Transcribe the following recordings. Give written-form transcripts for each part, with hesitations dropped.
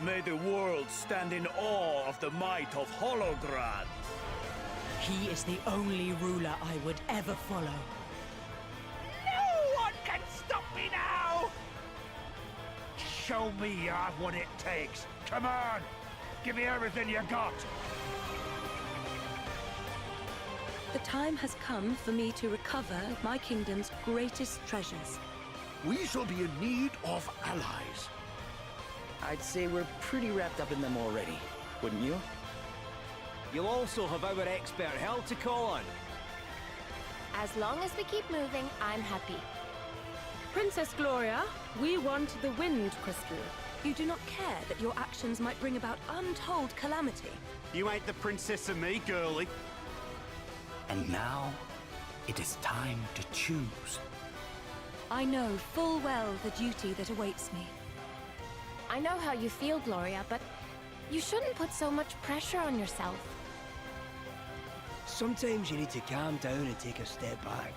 May the world stand in awe of the might of Holograd. He is the only ruler I would ever follow. No one can stop me now! Show me you have what it takes. Come on! Give me everything you got! The time has come for me to recover my kingdom's greatest treasures. We shall be in need of allies. I'd say we're pretty wrapped up in them already, wouldn't you? You'll also have our expert Hel to call on. As long as we keep moving, I'm happy. Princess Gloria, we want the Wind Crystal. You do not care that your actions might bring about untold calamity. You ain't the princess of me, girlie. And now, it is time to choose. I know full well the duty that awaits me. I know how you feel, Gloria, but you shouldn't put so much pressure on yourself. Sometimes you need to calm down and take a step back.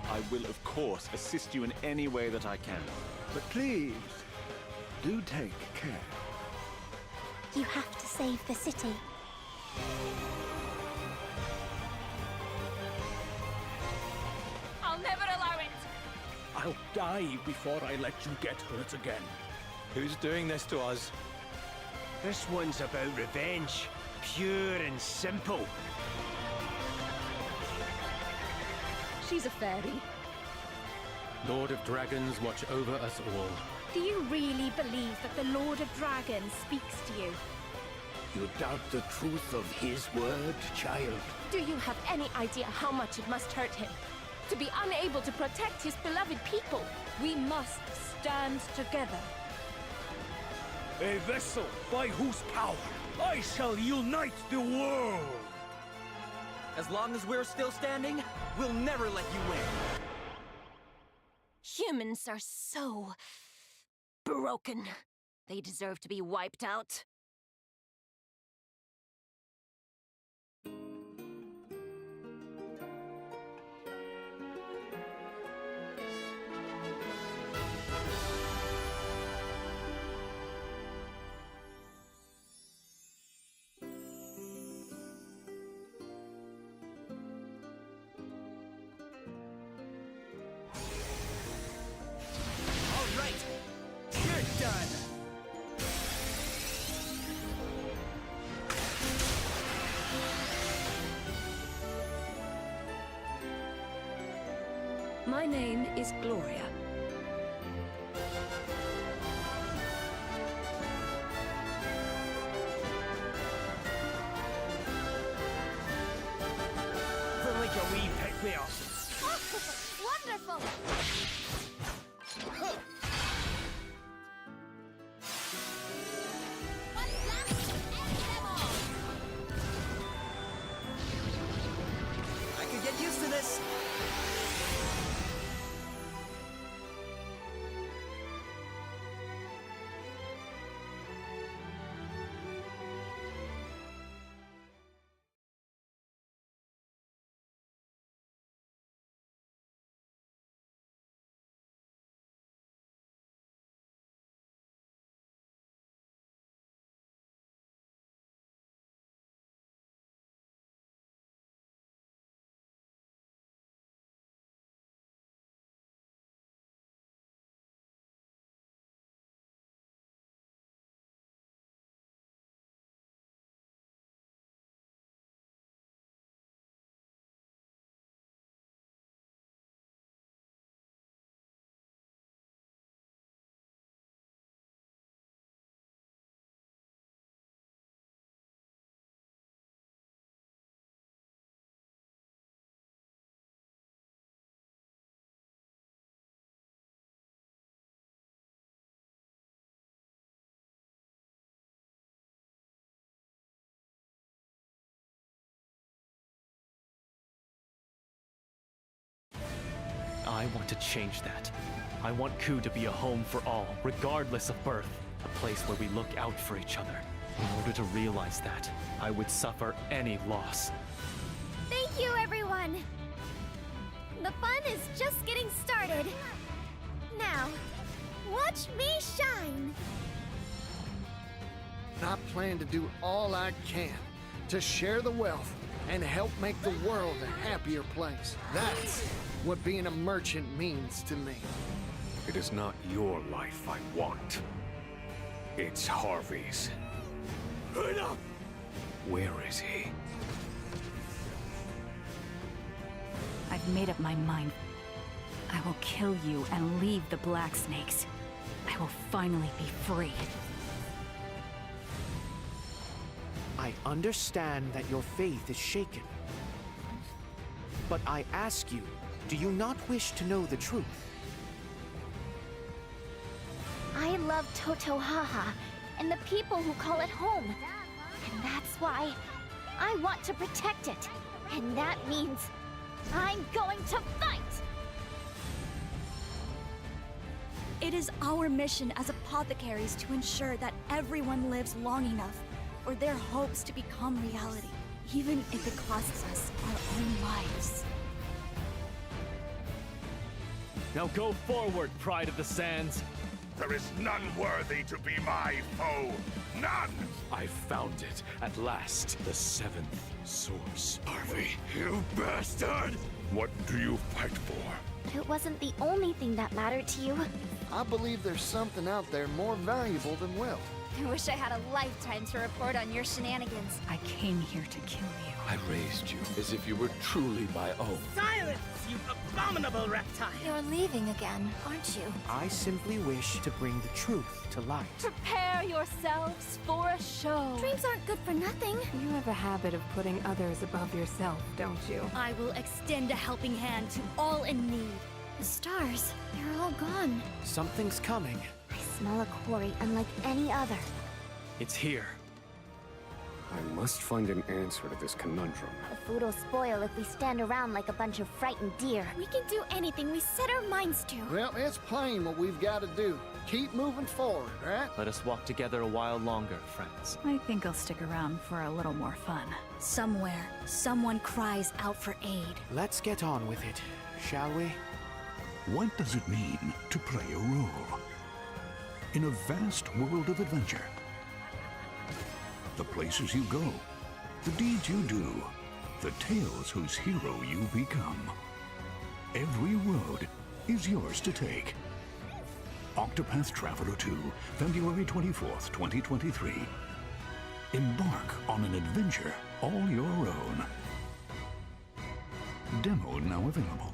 I will, of course, assist you in any way that I can. But please, do take care. You have to save the city. I'll never allow it! I'll die before I let you get hurt again. Who's doing this to us? This one's about revenge. Pure and simple. She's a fairy. Lord of Dragons, watch over us all. Do you really believe that the Lord of Dragons speaks to you? You doubt the truth of his word, child? Do you have any idea how much it must hurt him? To be unable to protect his beloved people? We must stand together. A vessel by whose power I shall unite the world! As long as we're still standing, we'll never let you win. Humans are so broken. They deserve to be wiped out. All right, you're done. My name is Gloria. For like a wee pick-me-up. Wonderful! I could get used to this. I want to change that. I want Ku to be a home for all, regardless of birth. A place where we look out for each other. In order to realize that, I would suffer any loss. Thank you, everyone! The fun is just getting started. now. Watch me shine. I plan to do all I can to share the wealth and help make the world a happier place. That's what being a merchant means to me. It is not your life I want. It's Harvey's. Enough! Where is he? I've made up my mind. I will kill you and leave the Black Snakes. I will finally be free. I understand that your faith is shaken. But I ask you, do you not wish to know the truth? I love Totohaha and the people who call it home. And that's why I want to protect it. And that means I'm going to fight! It is our mission as apothecaries to ensure that everyone lives long enough for their hopes to become reality, even if it costs us our own lives. Now go forward, Pride of the Sands. There is none worthy to be my foe. None! I found it at last. The seventh source. Harvey, you bastard! What do you fight for? But it wasn't the only thing that mattered to you. I believe there's something out there more valuable than wealth. I wish I had a lifetime to report on your shenanigans. I came here to kill you. I raised you as if you were truly my own. Silence, you abominable reptile! You're leaving again, aren't you? I simply wish to bring the truth to light. Prepare yourselves for a show. Dreams aren't good for nothing. You have a habit of putting others above yourself, don't you? I will extend a helping hand to all in need. The stars, they're all gone. Something's coming. I smell a quarry unlike any other. It's here. I must find an answer to this conundrum. The food will spoil if we stand around like a bunch of frightened deer. We can do anything we set our minds to. Well, it's plain what we've got to do. Keep moving forward, right? Let us walk together a while longer, friends. I think I'll stick around for a little more fun. Somewhere, someone cries out for aid. Let's get on with it, shall we? What does it mean to play a role in a vast world of adventure? The places you go, the deeds you do, the tales whose hero you become. Every road is yours to take. Octopath Traveler 2, February 24th, 2023. Embark on an adventure all your own. Demo now available.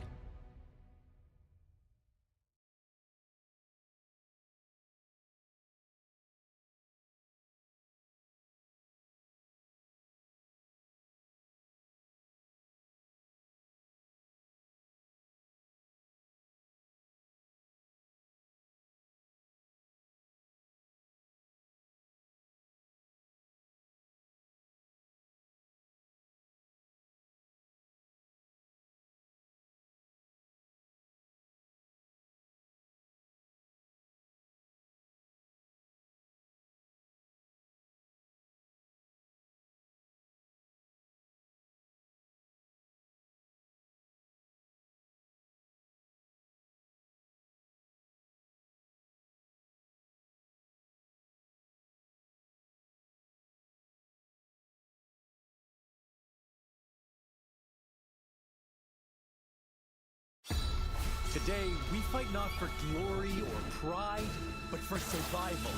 Today, we fight not for glory or pride, but for survival.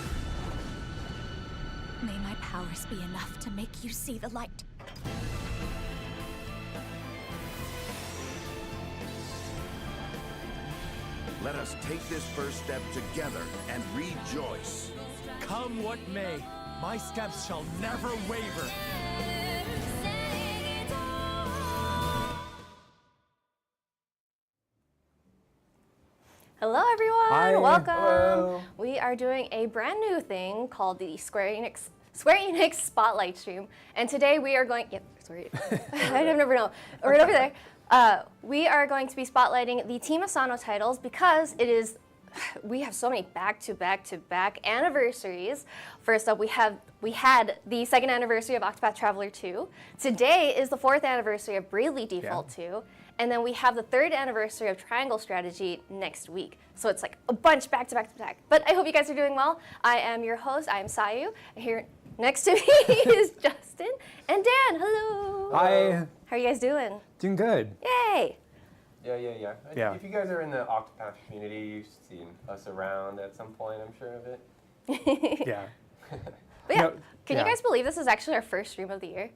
May my powers be enough to make you see the light. Let us take this first step together and rejoice. Come what may, my steps shall never waver. Hello everyone, Hi. welcome. Hello. We are doing a brand new thing called the Square Enix Spotlight stream, and today we are going. Yep, sorry, I never know. Right over there. We are going to be spotlighting the Team Asano titles because it is. We have so many back-to-back anniversaries. First up, we had the second anniversary of Octopath Traveler 2. Today is the fourth anniversary of Bravely Default 2. And then we have the 3rd anniversary of Triangle Strategy next week. So it's like a bunch back to back to back. But I hope you guys are doing well. I am your host. I am Sayu. Here next to me is Justin and Dan. Hello. Hi. How are you guys doing? Doing good. Yay. Yeah. If you guys are in the Octopath community, you've seen us around at some point, I'm sure of it. Yeah. But yeah, can you guys believe this is actually our first stream of the year?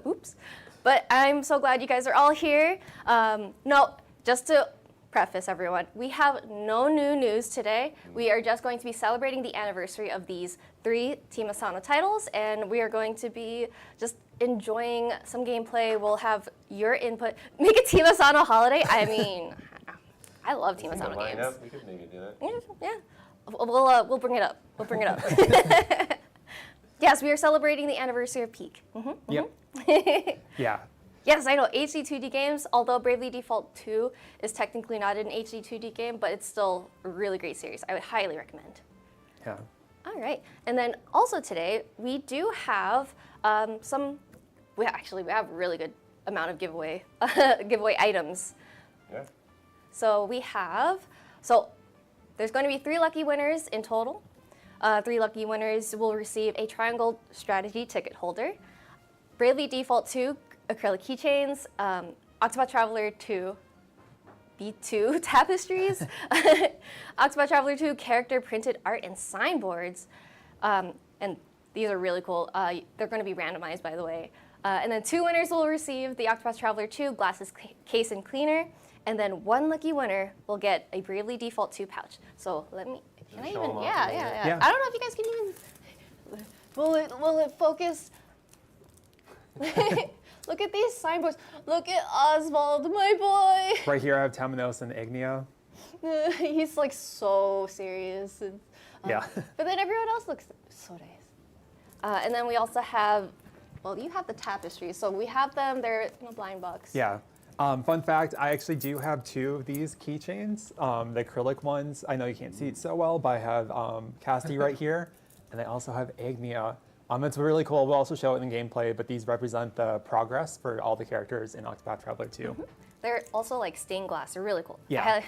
Oops. But I'm so glad you guys are all here. No, just to preface everyone, we have no new news today. We are just going to be celebrating the anniversary of these 3 Team Asana titles, and we are going to be just enjoying some gameplay. We'll have your input. Make a Team Asana holiday. I mean, I love Team Asana games. We could maybe do that. Yeah. We'll bring it up. We'll bring it up. Yes, we are celebrating the anniversary of Peak. Yep. Yeah. Yes, I know, HD 2D games, although Bravely Default 2 is technically not an HD 2D game, but it's still a really great series. I would highly recommend. Yeah. All right, and then also today, we do have we have a really good amount of giveaway items. Yeah. So there's going to be 3 lucky winners in total. 3 lucky winners will receive a Triangle Strategy ticket holder, Bravely Default 2 acrylic keychains, Octopath Traveler 2 B2 tapestries, Octopath Traveler 2 character printed art and signboards, and these are really cool. They're going to be randomized, by the way. And then 2 winners will receive the Octopath Traveler 2 glasses case and cleaner, and then 1 lucky winner will get a Bravely Default 2 pouch. So can I even? Yeah. I don't know if you guys can even. Will it focus? Look at these signboards. Look at Oswald, my boy. Right here I have Tamanos and Ignia. He's like so serious. And, yeah. But then everyone else looks so nice. And then we also have, well, you have the tapestries. So we have them, they're in a blind box. Yeah. Fun fact, I actually do have 2 of these keychains, the acrylic ones. I know you can't see it so well, but I have Casti right here, and I also have Ignia. It's really cool. We'll also show it in gameplay, but these represent the progress for all the characters in Octopath Traveler 2. They're also like stained glass. They're really cool. Yeah.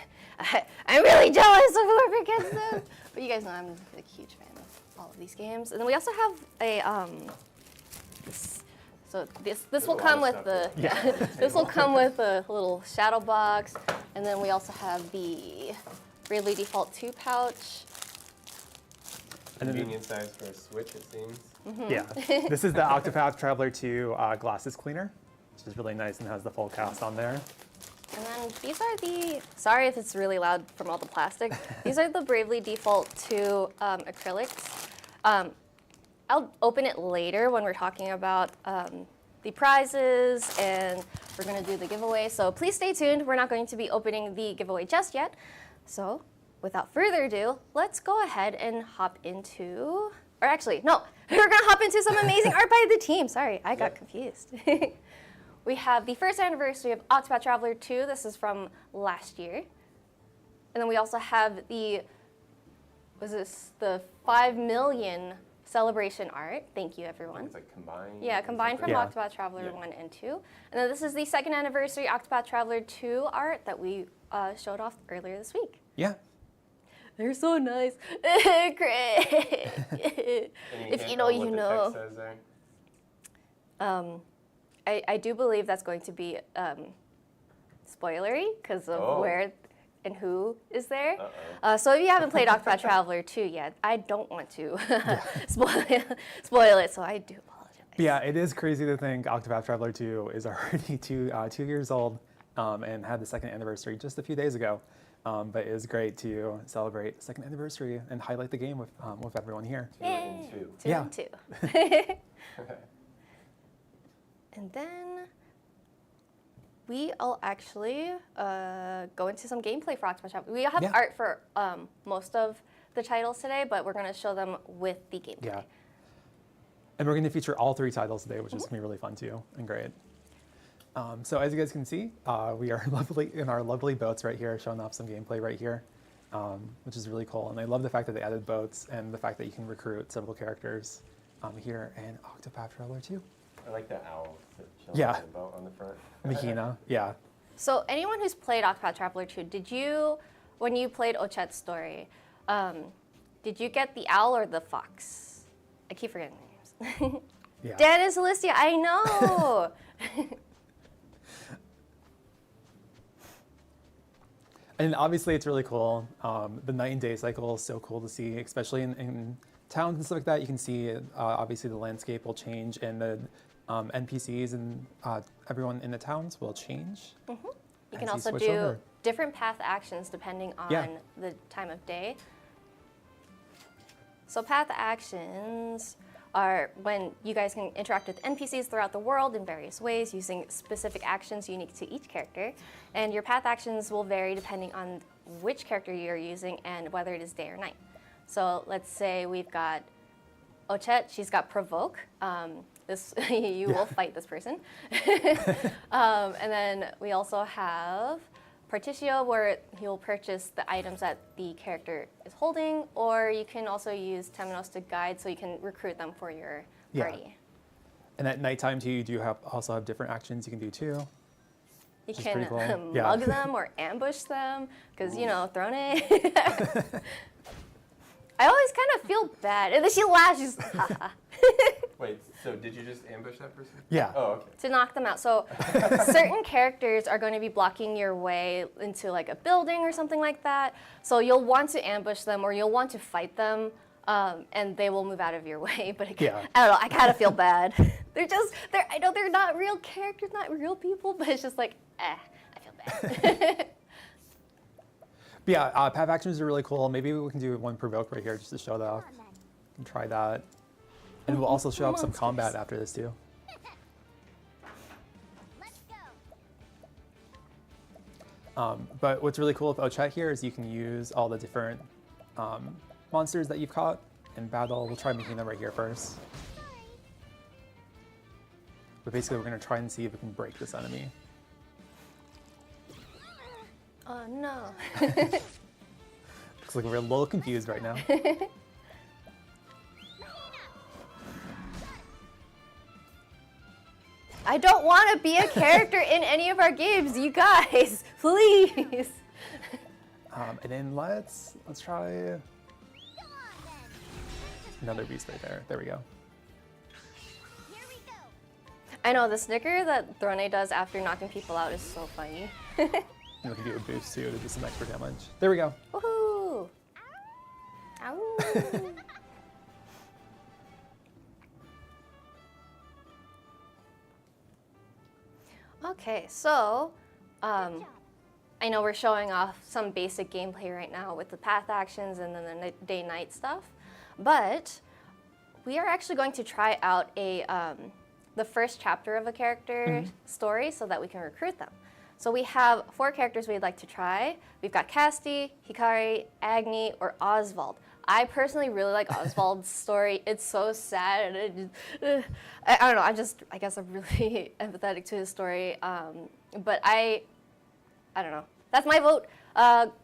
I'm really jealous of whoever gets them. But you guys know I'm a huge fan of all of these games. And then we also have a this will come with the this will come with a little shadow box, and then we also have the Bravely Default 2 pouch. Convenient size for a Switch, it seems. Yeah. This is the Octopath Traveler 2 glasses cleaner, which is really nice and has the full cast on there. And then these are sorry if it's really loud from all the plastic. These are the Bravely Default 2 acrylics. I'll open it later when we're talking about the prizes and we're going to do the giveaway. So please stay tuned. We're not going to be opening the giveaway just yet. So without further ado, let's go ahead and hop into, or actually, no, we're going to hop into some amazing art by the team. Sorry, I got confused. We have the 1st anniversary of Octopath Traveler 2. This is from last year. And then we also have the 5 million celebration art. Thank you, everyone. It's like combined. Yeah, combined from Octopath Traveler 1 and 2. And then this is the 2nd anniversary Octopath Traveler 2 art that we showed off earlier this week. Yeah. They're so nice. Great. If you know, you know. I do believe that's going to be spoilery because of where and who is there. So if you haven't played Octopath Traveler 2 yet, I don't want to spoil it, so I do apologize. Yeah, it is crazy to think Octopath Traveler 2 is already 2 years old and had the 2nd anniversary just a few days ago. But it is great to celebrate the 2nd anniversary and highlight the game with everyone here. 2 and 2. 2 yeah. and 2. And then we'll actually go into some gameplay for Octopath Traveler. We have art for most of the titles today, but we're going to show them with the gameplay. Yeah. And we're going to feature all 3 titles today, which is going to be really fun too and great. So as you guys can see, we are in our lovely boats right here, showing off some gameplay right here, which is really cool. And I love the fact that they added boats and the fact that you can recruit several characters here in Octopath Traveler 2. I like the owl chilling Yeah. on the boat on the front. Mahina, yeah. So anyone who's played Octopath Traveler 2, did you, when you played Ochet's story, did you get the owl or the fox? I keep forgetting their names. Yeah. Dan and Celestia, I know! And obviously it's really cool. The night and day cycle is so cool to see, especially in towns and stuff like that. You can see obviously the landscape will change and the NPCs and everyone in the towns will change. Mm-hmm. You as can also switch do over. different path actions depending on Yeah. the time of day. So path actions are when you guys can interact with NPCs throughout the world in various ways using specific actions unique to each character. And your path actions will vary depending on which character you're using and whether it is day or night. So let's say we've got Ochet, she's got Provoke. You will fight this person. And then we also have Particio, where he'll purchase the items that the character is holding, or you can also use Temenos to guide so you can recruit them for your party. And at nighttime too, you do also have different actions you can do too. You which is can pretty cool. mug them or ambush them, because, you know, Throne. I always kind of feel bad. And then she laughs, haha. Wait, so did you just ambush that person? Yeah. Oh, okay. To knock them out. So certain characters are going to be blocking your way into like a building or something like that. So you'll want to ambush them or you'll want to fight them, and they will move out of your way. But I don't know, I kind of feel bad. I know they're not real characters, not real people, but it's just like, I feel bad. But yeah, path actions are really cool. Maybe we can do one Provoke right here just to show that off. We can try that. And we'll also show up some combat after this too. But what's really cool with Ochet here is you can use all the different monsters that you've caught in battle. We'll try making them right here first. But basically we're going to try and see if we can break this enemy. Oh no. Looks like we're a little confused right now. I don't want to be a character in any of our games, you guys, please. And then let's try another beast right there. There we go. I know, the snicker that Throne does after knocking people out is so funny. And we can do a boost too to do some extra damage. There we go. Woohoo! Ow! Okay, so I know we're showing off some basic gameplay right now with the path actions and then the day-night stuff, but we are actually going to try out the first chapter of a character story so that we can recruit them. So we have 4 characters we'd like to try. We've got Casti, Hikari, Agni, or Oswald. I personally really like Oswald's story. It's so sad. And I don't know. I guess I'm really empathetic to his story. But I don't know. That's my vote.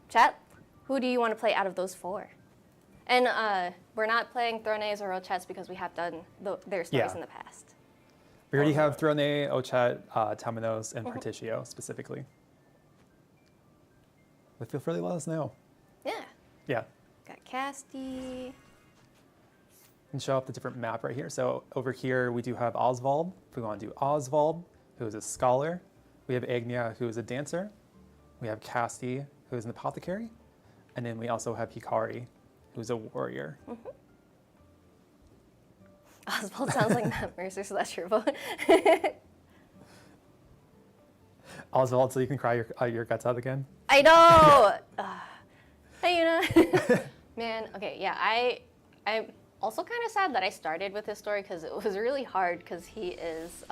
Chat, who do you want to play out of those 4? And we're not playing Thrones or Ochets because we have done their stories in the past. We already have Throne, Ochet, Temenos, and Particio specifically. But feel free to let us know. Yeah. Yeah. Got Casti. And show up the different map right here. So over here we do have Oswald. If we want to do Oswald, who is a scholar. We have Agnia, who is a dancer. We have Casti, who is an apothecary. And then we also have Hikari, who's a warrior. Oswald sounds like Matt Mercer, so that's your vote. Oswald, so you can cry your guts out again? I know! Hey, Yuna. Man, okay, yeah, I'm also kind of sad that I started with his story because it was really hard because he is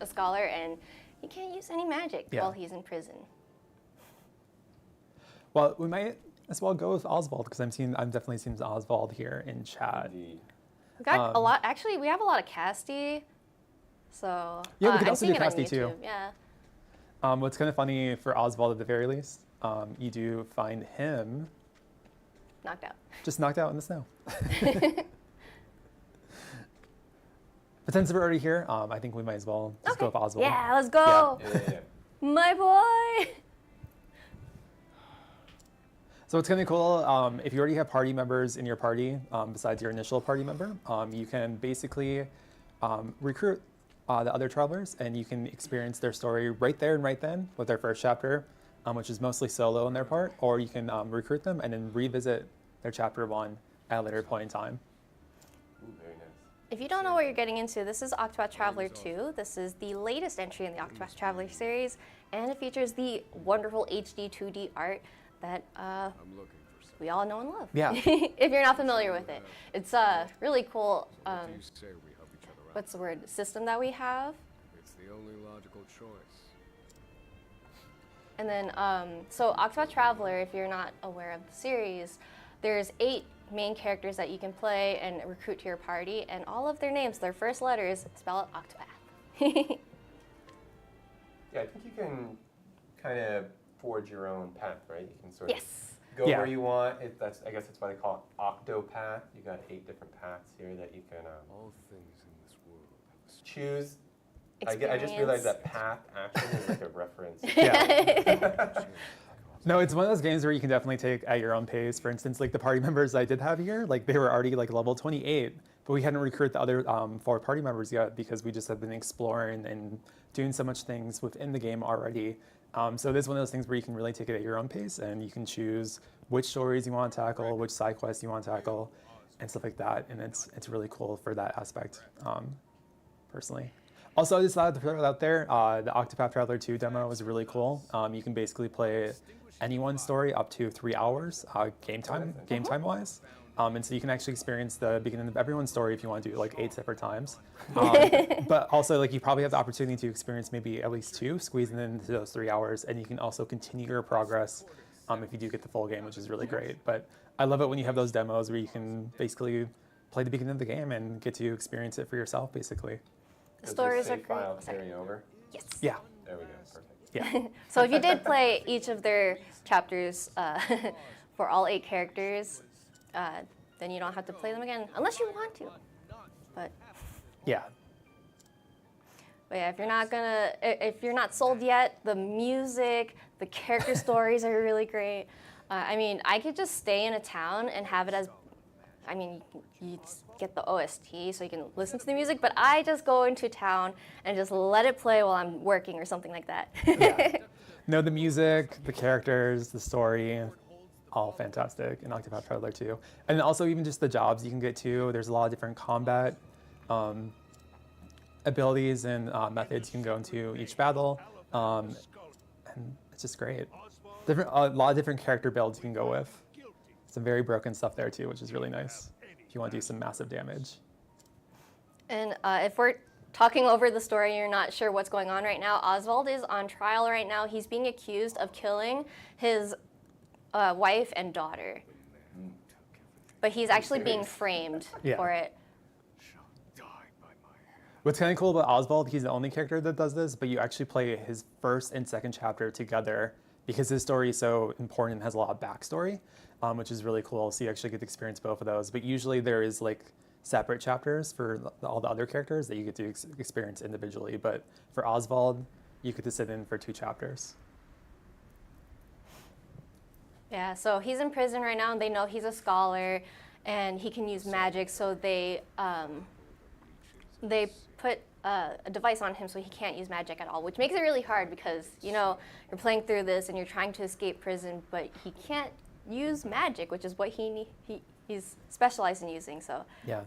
a scholar and he can't use any magic while he's in prison. Well, we might as well go with Oswald because I'm definitely seeing Oswald here in chat. Indeed. We got a lot. Actually, we have a lot of Casti. So yeah, we could I'm also do seeing it on Casti too. YouTube, yeah. What's kind of funny for Oswald at the very least, you do find him knocked out. Just knocked out in the snow. But since we're already here, I think we might as well just go with Oswald. Yeah, let's go. Yeah. My boy. So it's kind of cool. If you already have party members in your party, besides your initial party member, you can basically recruit the other travelers, and you can experience their story right there and right then with their first chapter, which is mostly solo on their part, or you can recruit them and then revisit their chapter 1 at a later point in time. Ooh, very nice. If you don't know what you're getting into, this is Octopath Traveler 2. This is the latest entry in the Octopath Traveler series, and it features the wonderful HD 2D art that we all know and love. Yeah. If you're not familiar with it. It's a really cool, what's the word, system that we have. It's the only logical choice. And then, so Octopath Traveler, if you're not aware of the series, there's 8 main characters that you can play and recruit to your party, and all of their names, their first letters, spell out Octopath. Yeah, I think you can kind of forge your own path, right? You can sort of go Yeah. where you want. I guess that's why they call it Octopath. You got 8 different paths here that you can All things in this world. choose. I just realized that path actually is like a reference. Yeah. No, it's one of those games where you can definitely take at your own pace. For instance, like the party members I did have here, like they were already like level 28, but we hadn't recruited the other 4 party members yet because we just have been exploring and doing so much things within the game already. So this is one of those things where you can really take it at your own pace, and you can choose which stories you want to tackle, which side quests you want to tackle, and stuff like that. And it's really cool for that aspect, personally. Also, I just thought to throw it out there, the Octopath Traveler 2 demo was really cool. You can basically play anyone's story up to 3 hours game time wise. And so you can actually experience the beginning of everyone's story if you want to do it like 8 separate times. But also, like, you probably have the opportunity to experience maybe at least 2, squeezing into those 3 hours, and you can also continue your progress if you do get the full game, which is really great. But I love it when you have those demos where you can basically play the beginning of the game and get to experience it for yourself, basically. The stories are Does the save great. file carry over? Yes. Yeah. There we go. Perfect. Yeah. So if you did play each of their chapters for all 8 characters, then you don't have to play them again unless you want to. But yeah. But yeah, if you're not sold yet, the music, the character stories are really great. I mean, I could just stay in a town and have it as, I mean, you just get the OST so you can listen to the music, but I just go into town and just let it play while I'm working or something like that. Yeah. No, the music, the characters, the story, all fantastic in Octopath Traveler 2. And also even just the jobs you can get to. There's a lot of different combat abilities and methods you can go into each battle. And it's just great. A lot of different character builds you can go with. Some very broken stuff there too, which is really nice if you want to do some massive damage. And if we're talking over the story and you're not sure what's going on right now, Oswald is on trial right now. He's being accused of killing his wife and daughter. But he's actually being framed for it. What's kind of cool about Oswald, he's the only character that does this, but you actually play his first and second chapter together because his story is so important and has a lot of backstory, which is really cool. So you actually get to experience both of those. But usually there is like separate chapters for all the other characters that you get to experience individually. But for Oswald, you get to sit in for 2 chapters. Yeah, so he's in prison right now, and they know he's a scholar, and he can use magic. So they put a device on him so he can't use magic at all, which makes it really hard because, you know, you're playing through this and you're trying to escape prison, but he can't use magic, which is what he's specialized in using. So yeah.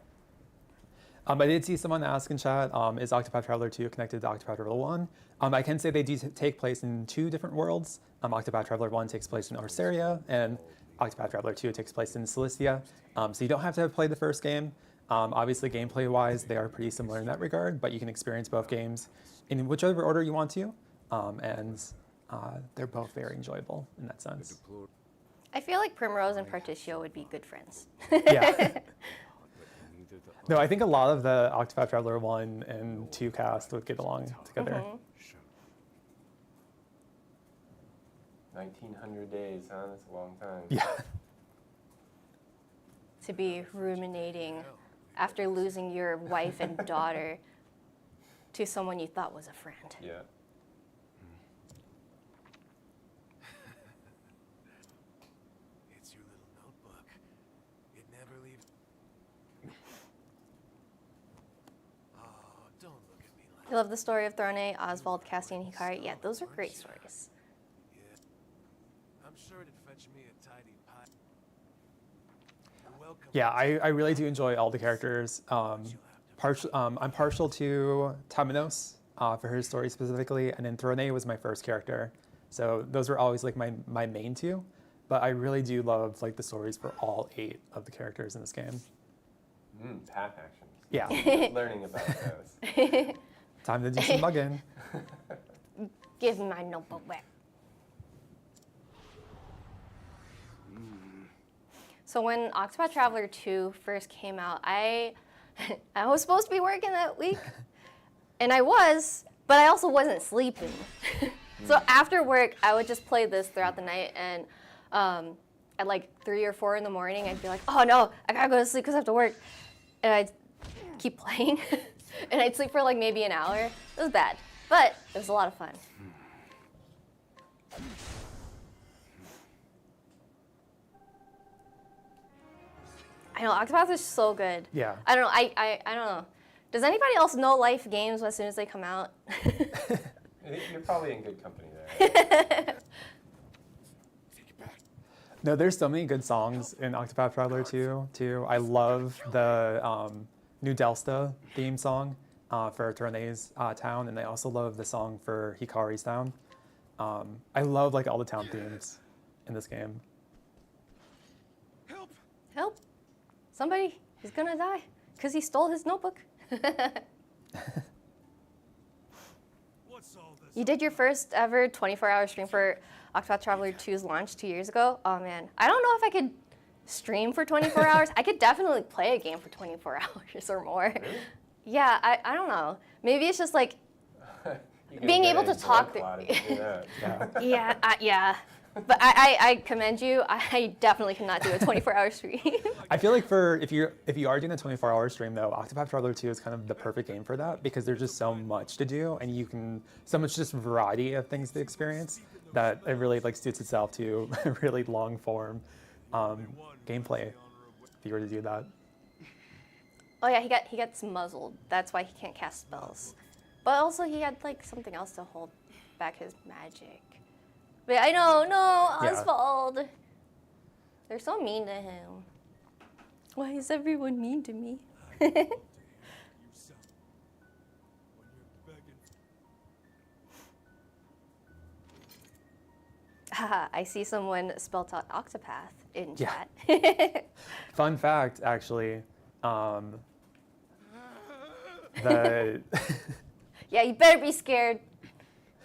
I did see someone ask in chat, is Octopath Traveler 2 connected to Octopath Traveler 1? I can say they do take place in 2 different worlds. Octopath Traveler 1 takes place in Orsaria, and Octopath Traveler 2 takes place in Cilicia. So you don't have to have played the first game. Obviously, gameplay-wise, they are pretty similar in that regard, but you can experience both games in whichever order you want to, and they're both very enjoyable in that sense. I feel like Primrose and Particio would be good friends. Yeah. No, I think a lot of the Octopath Traveler 1 and 2 cast would get along together. Mm-hmm. 1900 days, huh? That's a long time. Yeah. To be ruminating after losing your wife and daughter to someone you thought was a friend. Yeah. It's your little notebook. It never leaves. Oh, don't look at me like I love the story of Throne, Oswald, Cassian, Hikari. Yeah, those are great stories. I'm sure it'd fetch me a tidy pie. Yeah, I really do enjoy all the characters. I'm partial to Tamanos for her story specifically, and then Throne was my first character. So those were always like my main two. But I really do love like the stories for all 8 of the characters in this game. Path actions. Yeah. Learning about those. Time to do some mugging. Give me my notebook back. So when Octopath Traveler 2 first came out, I was supposed to be working that week, and I was, but I also wasn't sleeping. So after work, I would just play this throughout the night, and at like 3 or 4 in the morning, I'd be like, oh no, I gotta go to sleep because I have to work. And I'd keep playing, and I'd sleep for like maybe an hour. It was bad, but it was a lot of fun. I know, Octopath is so good. Yeah. I don't know, I don't know. Does anybody else know life games as soon as they come out? You're probably in good company there. No, there's so many good songs in Octopath Traveler 2 too. I love the New Delsta theme song for Trone's town, and I also love the song for Hikari's town. I love like all the town themes in this game. Help! Somebody is gonna die because he stole his notebook. You did your first ever 24-hour stream for Octopath Traveler 2's launch 2 years ago. Oh man, I don't know if I could stream for 24 hours. I could definitely play a game for 24 hours or more. Really? Yeah, I don't know. Maybe it's just like being able to talk. Yeah, yeah. But I commend you. I definitely cannot do a 24-hour stream. I feel like if you are doing a 24-hour stream though, Octopath Traveler 2 is kind of the perfect game for that because there's just so much to do and you can so much just variety of things to experience that it really like suits itself to a really long form gameplay if you were to do that. Oh yeah, he gets muzzled. That's why he can't cast spells. But also he had like something else to hold back his magic. But I know, no, Oswald. Yeah. They're so mean to him. Why is everyone mean to me? Haha, I see someone spelled out Octopath in chat. Fun fact, actually. Yeah, you better be scared.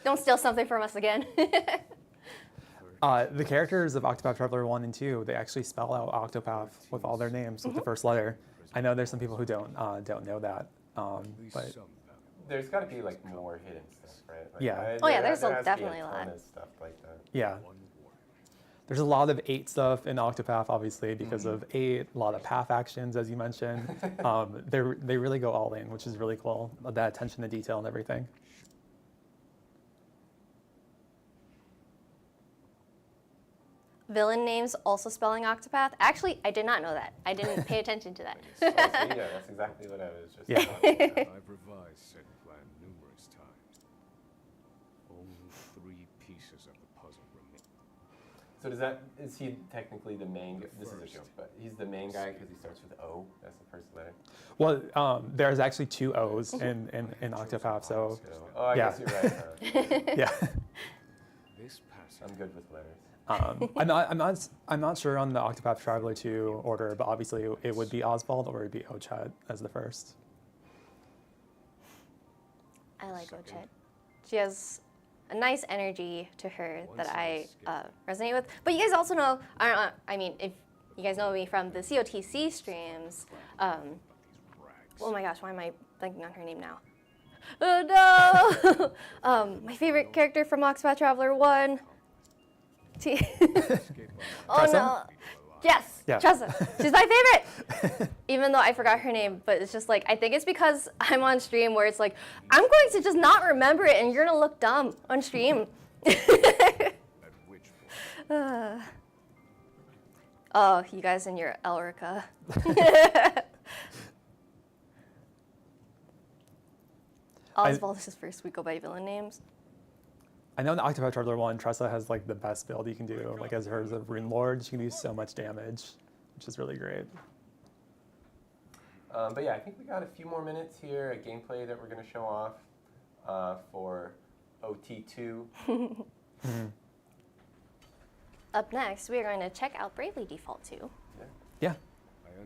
Don't steal something from us again. The characters of Octopath Traveler 1 and 2, they actually spell out Octopath with all their names with the first letter. I know there's some people who don't know that, but there's got to be like more hidden stuff, right? Like, yeah. Oh yeah, there's definitely a lot of stuff like that. Yeah. There's a lot of 8 stuff in Octopath, obviously, because of 8, a lot of path actions, as you mentioned. They really go all in, which is really cool. That attention to detail and everything. Villain names also spelling Octopath. Actually, I did not know that. I didn't pay attention to that. Yeah, that's exactly what I was just I've revised said plan numerous times. Only 3 pieces of the puzzle remain. So is he technically the main guy? This is a joke, but he's the main guy because he starts with O. That's the first letter. Well, there's actually 2 O's in Octopath, so oh, I guess you're right. Yeah. I'm good with letters. I'm not sure on the Octopath Traveler 2 order, but obviously it would be Oswald or it would be Ochet as the first. I like Ochet. She has a nice energy to her that I resonate with. But you guys also know, I mean, if you guys know me from the COTC streams, oh my gosh, why am I blanking on her name now? Oh no! My favorite character from Octopath Traveler 1. Oh no. Yes, Yeah. Tressa. She's my favorite. Even though I forgot her name, but it's just like, I think it's because I'm on stream where it's like, I'm going to just not remember it and you're going to look dumb on stream. Oh, you guys and your Elrica. Oswald is first. We go by villain names. I know in the Octopath Traveler 1, Tressa has like the best build you can do. Like as hers of Rune Lord, she can do so much damage, which is really great. But yeah, I think we got a few more minutes here of gameplay that we're going to show off for OT2. Up next, we are going to check out Bravely Default 2. Yeah.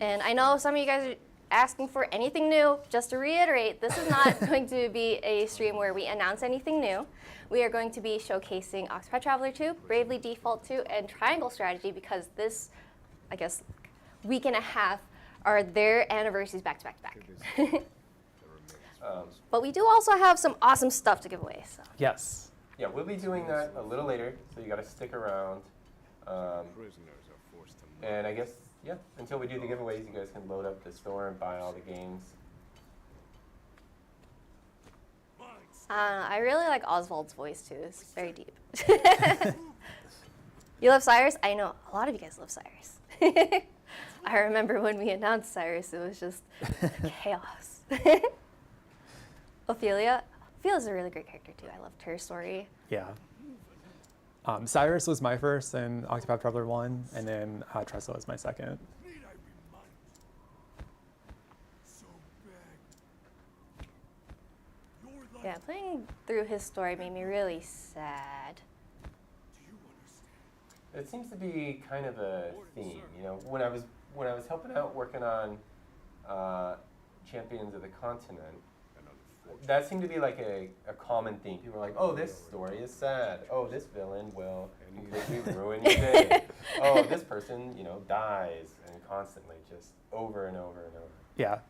And I know some of you guys are asking for anything new. Just to reiterate, this is not going to be a stream where we announce anything new. We are going to be showcasing Octopath Traveler 2, Bravely Default 2, and Triangle Strategy because this, I guess, week and a half are their anniversaries back to back to back. But we do also have some awesome stuff to give away. So. Yes. Yeah, we'll be doing that a little later, so you got to stick around. And I guess, yeah, until we do the giveaways, you guys can load up the store and buy all the games. I really like Oswald's voice too. It's very deep. You love Cyrus? I know a lot of you guys love Cyrus. I remember when we announced Cyrus, it was just chaos. Ophelia? Ophelia's a really great character too. I loved her story. Yeah. Cyrus was my first in Octopath Traveler 1, and then Tressa was my second. Yeah, playing through his story made me really sad. It seems to be kind of a theme, you know. When I was helping out working on Champions of the Continent, that seemed to be like a common theme. People were like, "Oh, this story is sad. Oh, this villain will completely ruin your day. Oh, this person, you know, dies," and constantly just over and over and over. Yeah.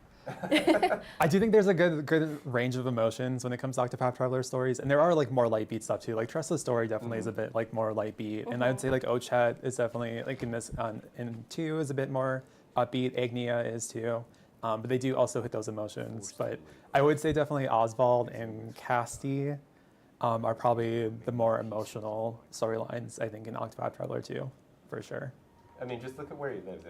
I do think there's a good range of emotions when it comes to Octopath Traveler stories, and there are like more light beat stuff too. Like Tressa's story definitely is a bit like more light beat, and I'd say like Ochet is definitely like in this in 2 is a bit more upbeat. Agnia is too, but they do also hit those emotions. But I would say definitely Oswald and Casti are probably the more emotional storylines I think in Octopath Traveler 2, for sure. I mean, just look at where he lives.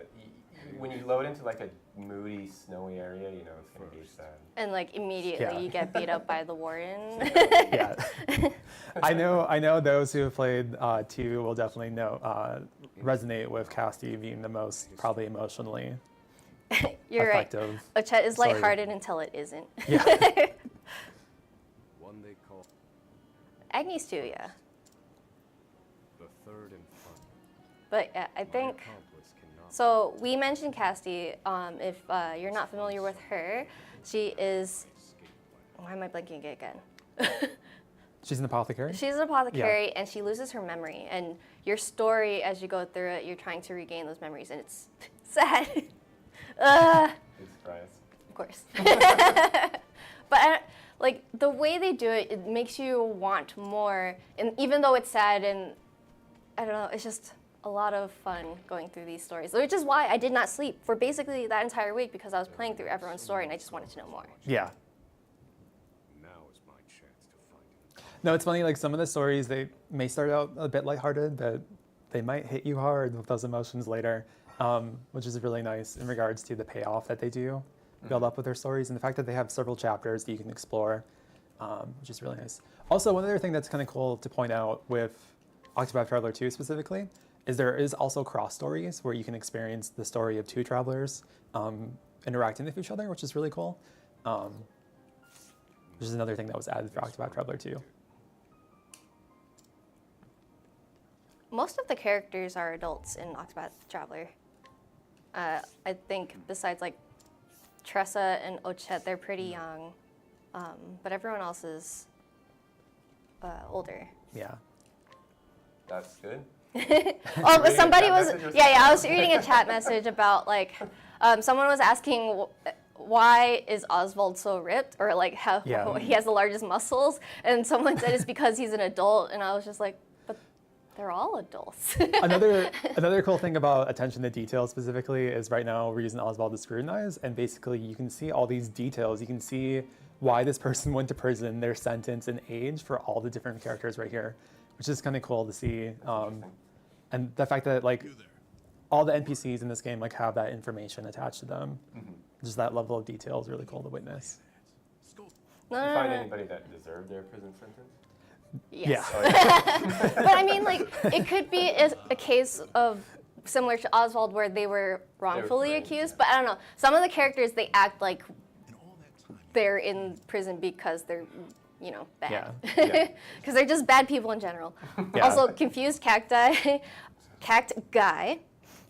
When you load into like a moody, snowy area, you know it's gonna be sad. And like immediately you get beat up by the warden. Yeah. I know those who have played 2 will definitely resonate with Casti being the most probably emotionally You're effective. Right. Ochet is lighthearted until it isn't. Yeah. One they call Agnes too, yeah. the third and final. But yeah, I think. So we mentioned Casti. If you're not familiar with her, she is. Why am I blanking again? She's an apothecary? She's an apothecary, and she loses her memory. And your story, as you go through it, you're trying to regain those memories, and it's sad. Of course. But like the way they do it, it makes you want more. And even though it's sad, and I don't know, it's just a lot of fun going through these stories, which is why I did not sleep for basically that entire week because I was playing through everyone's story and I just wanted to know more. Yeah. Now is my chance to find him. No, it's funny, like some of the stories, they may start out a bit lighthearted, but they might hit you hard with those emotions later, which is really nice in regards to the payoff that they do build up with their stories and the fact that they have several chapters that you can explore, which is really nice. Also, one other thing that's kind of cool to point out with Octopath Traveler 2 specifically is there is also cross stories where you can experience the story of 2 travelers interacting with each other, which is really cool. Which is another thing that was added for Octopath Traveler 2. Most of the characters are adults in Octopath Traveler. I think besides like Tressa and Ochet, they're pretty young, but everyone else is older. Yeah. That's good. Oh, but somebody was, I was reading a chat message about like, someone was asking why is Oswald so ripped, or like how he has the largest muscles, and someone said it's because he's an adult, and I was just like, but they're all adults. Another cool thing about attention to detail specifically is right now we're using Oswald to scrutinize, and basically you can see all these details. You can see why this person went to prison, their sentence, and age for all the different characters right here, which is kind of cool to see. And the fact that like all the NPCs in this game like have that information attached to them, just that level of detail is really cool to witness. Did you find anybody that deserved their prison sentence? Yes. Oh, yeah. But I mean, like, it could be a case of similar to Oswald where they were wrongfully accused, but I don't know. Some of the characters, they act like they're in prison because they're, you know, bad. Because they're just bad people in general. Also, confused cacti, guy.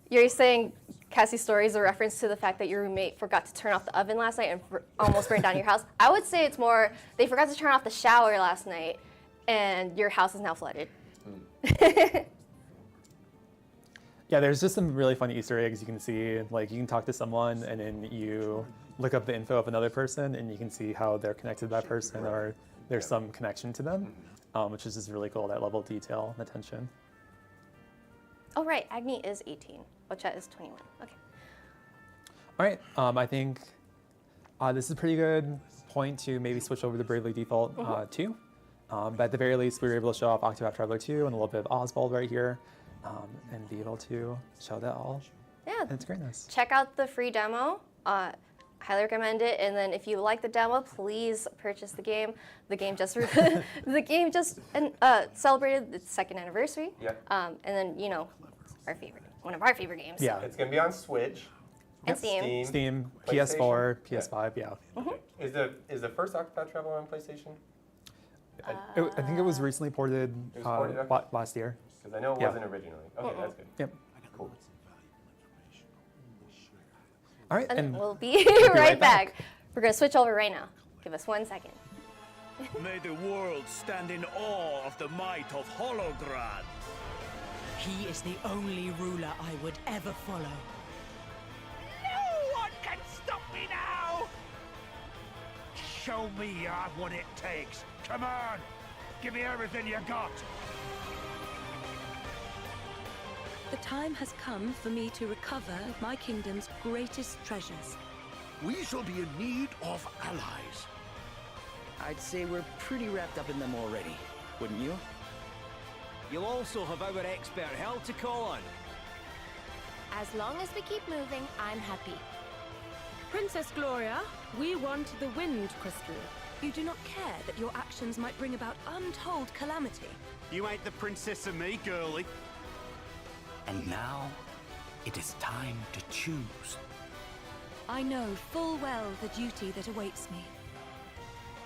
You're saying Cassie's story is a reference to the fact that your roommate forgot to turn off the oven last night and almost burned down your house. I would say it's more they forgot to turn off the shower last night and your house is now flooded. Yeah, there's just some really funny Easter eggs you can see. Like you can talk to someone and then you look up the info of another person and you can see how they're connected to that person or there's some connection to them, which is just really cool, that level of detail and attention. Oh, right, Agni is 18. Ocha is 21. Okay. All right, I think this is a pretty good point to maybe switch over to Bravely Default 2. But at the very least, we were able to show off Octopath Traveler 2 and a little bit of Oswald right here, and be able to show that all. Yeah. And its greatness. Check out the free demo. Highly recommend it. And then if you like the demo, please purchase the game. The game just celebrated its 2nd anniversary. Yeah. And then, you know, one of our favorite games. Yeah. It's gonna be on Switch. And Steam. Steam, PS4, PS5, yeah. Is the first Octopath Traveler on PlayStation? I think it was recently ported, last year. Because I know it wasn't originally. Okay, that's good. Yep. Cool. All right, and we'll be right back. We're going to switch over right now. Give us 1 second. May the world stand in awe of the might of Holograd. He is the only ruler I would ever follow. No one can stop me now! Show me you have what it takes. Come on! Give me everything you got! The time has come for me to recover my kingdom's greatest treasures. We shall be in need of allies. I'd say we're pretty wrapped up in them already, wouldn't you? You'll also have our expert help to call on. As long as we keep moving, I'm happy. Princess Gloria, we want the wind crystal. You do not care that your actions might bring about untold calamity. You ain't the princess of me, girlie. And now, it is time to choose. I know full well the duty that awaits me.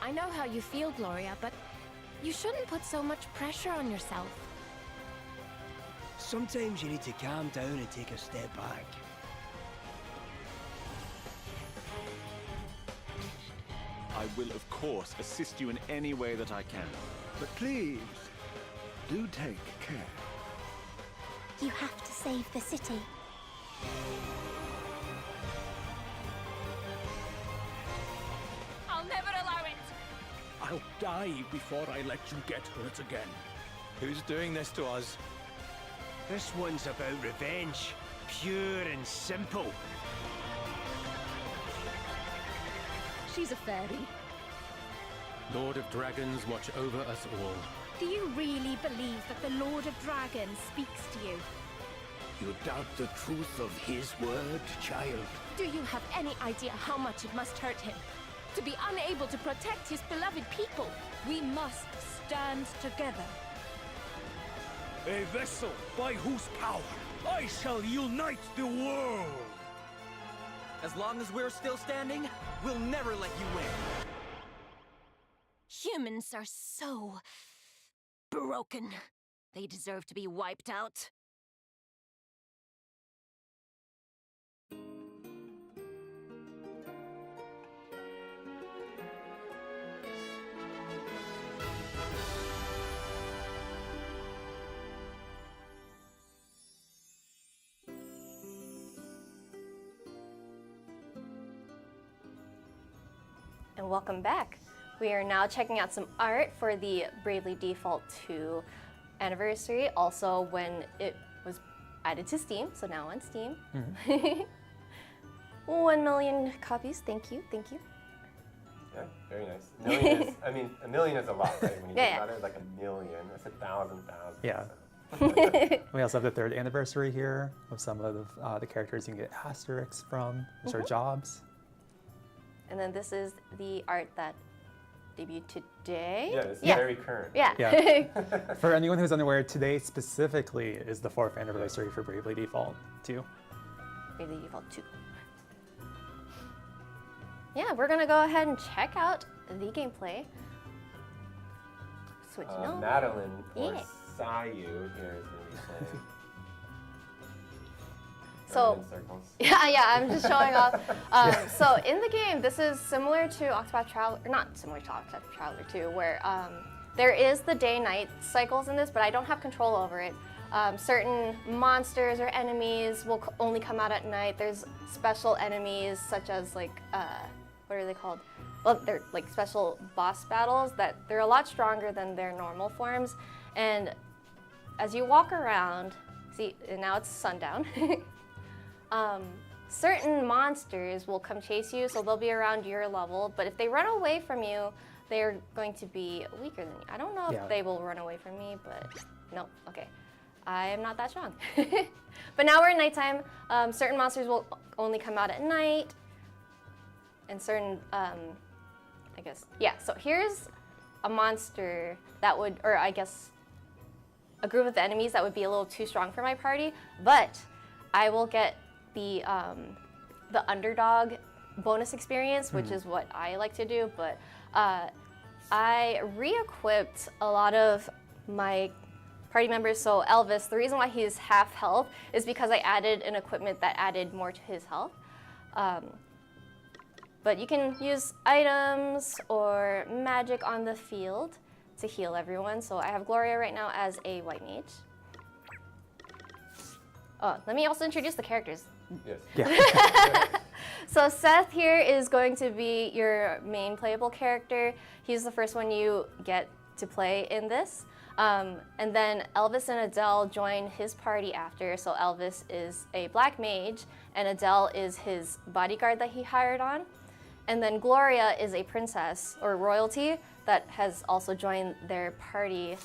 I know how you feel, Gloria, but you shouldn't put so much pressure on yourself. Sometimes you need to calm down and take a step back. I will, of course, assist you in any way that I can. But please, do take care. You have to save the city. I'll never allow it! I'll die before I let you get hurt again. Who's doing this to us? This one's about revenge. Pure and simple. She's a fairy. Lord of Dragons, watch over us all. Do you really believe that the Lord of Dragons speaks to you? You doubt the truth of his word, child? Do you have any idea how much it must hurt him? To be unable to protect his beloved people? We must stand together. A vessel by whose power I shall unite the world. As long as we're still standing, we'll never let you win. Humans are so broken. They deserve to be wiped out. And welcome back. We are now checking out some art for the Bravely Default 2 Anniversary, also when it was added to Steam, so now on Steam. 1 million copies, thank you, thank you. Yeah, very nice. A million is, I mean, a million is a lot, right? When you think Yeah. about it, like a million. That's 1,000,000. Yeah. We also have the 3rd anniversary here of some of the characters you can get asterisks from, which are jobs. And then this is the art that debuted today. Yeah, this is very current. Yeah. Yeah. For anyone who's unaware, today specifically is the 4th anniversary for Bravely Default 2. Bravely Default 2. Yeah, we're gonna go ahead and check out the gameplay. Switch no. Madeline or Yeah. Sayu here is going to be playing. So, in circles. yeah, I'm just showing off. So in the game, this is similar to Octopath Traveler, or not similar to Octopath Traveler 2, where there is the day-night cycles in this, but I don't have control over it. Certain monsters or enemies will only come out at night. There's special enemies such as like, what are they called? Well, they're like special boss battles that they're a lot stronger than their normal forms. And as you walk around, see, now it's sundown. Certain monsters will come chase you, so they'll be around your level, but if they run away from you, they're going to be weaker than you. I don't know if they will run away from me, but no, okay. I am not that strong. But now we're in nighttime. Certain monsters will only come out at night, and certain, I guess, yeah, so here's a monster that would, or I guess, a group of enemies that would be a little too strong for my party, but I will get the underdog bonus experience, which is what I like to do, but I re-equipped a lot of my party members. So Elvis, the reason why he's half health is because I added an equipment that added more to his health. But you can use items or magic on the field to heal everyone. So I have Gloria right now as a white mage. Oh, let me also introduce the characters. Yes. Yeah. So Seth here is going to be your main playable character. He's the first one you get to play in this. And then Elvis and Adele join his party after. So Elvis is a black mage and Adele is his bodyguard that he hired on. And then Gloria is a princess or royalty that has also joined their party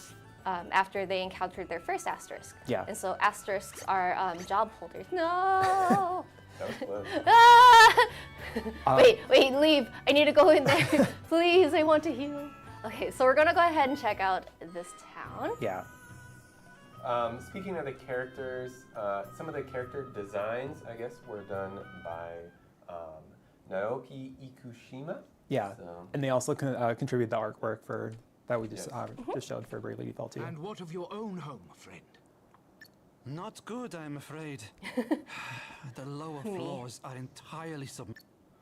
after they encountered their first asterisk. Yeah. And so asterisks are job holders. No! That was close. Ah! Wait, leave. I need to go in there. Please, I want to heal. Okay, so we're gonna go ahead and check out this town. Yeah. Speaking of the characters, some of the character designs, I guess, were done by Naoki Ikushima. Yeah, So, and they also contribute the artwork for that we just just showed for Bravely Default 2. And what of your own home, friend? Not good, I'm afraid. The lower floors are entirely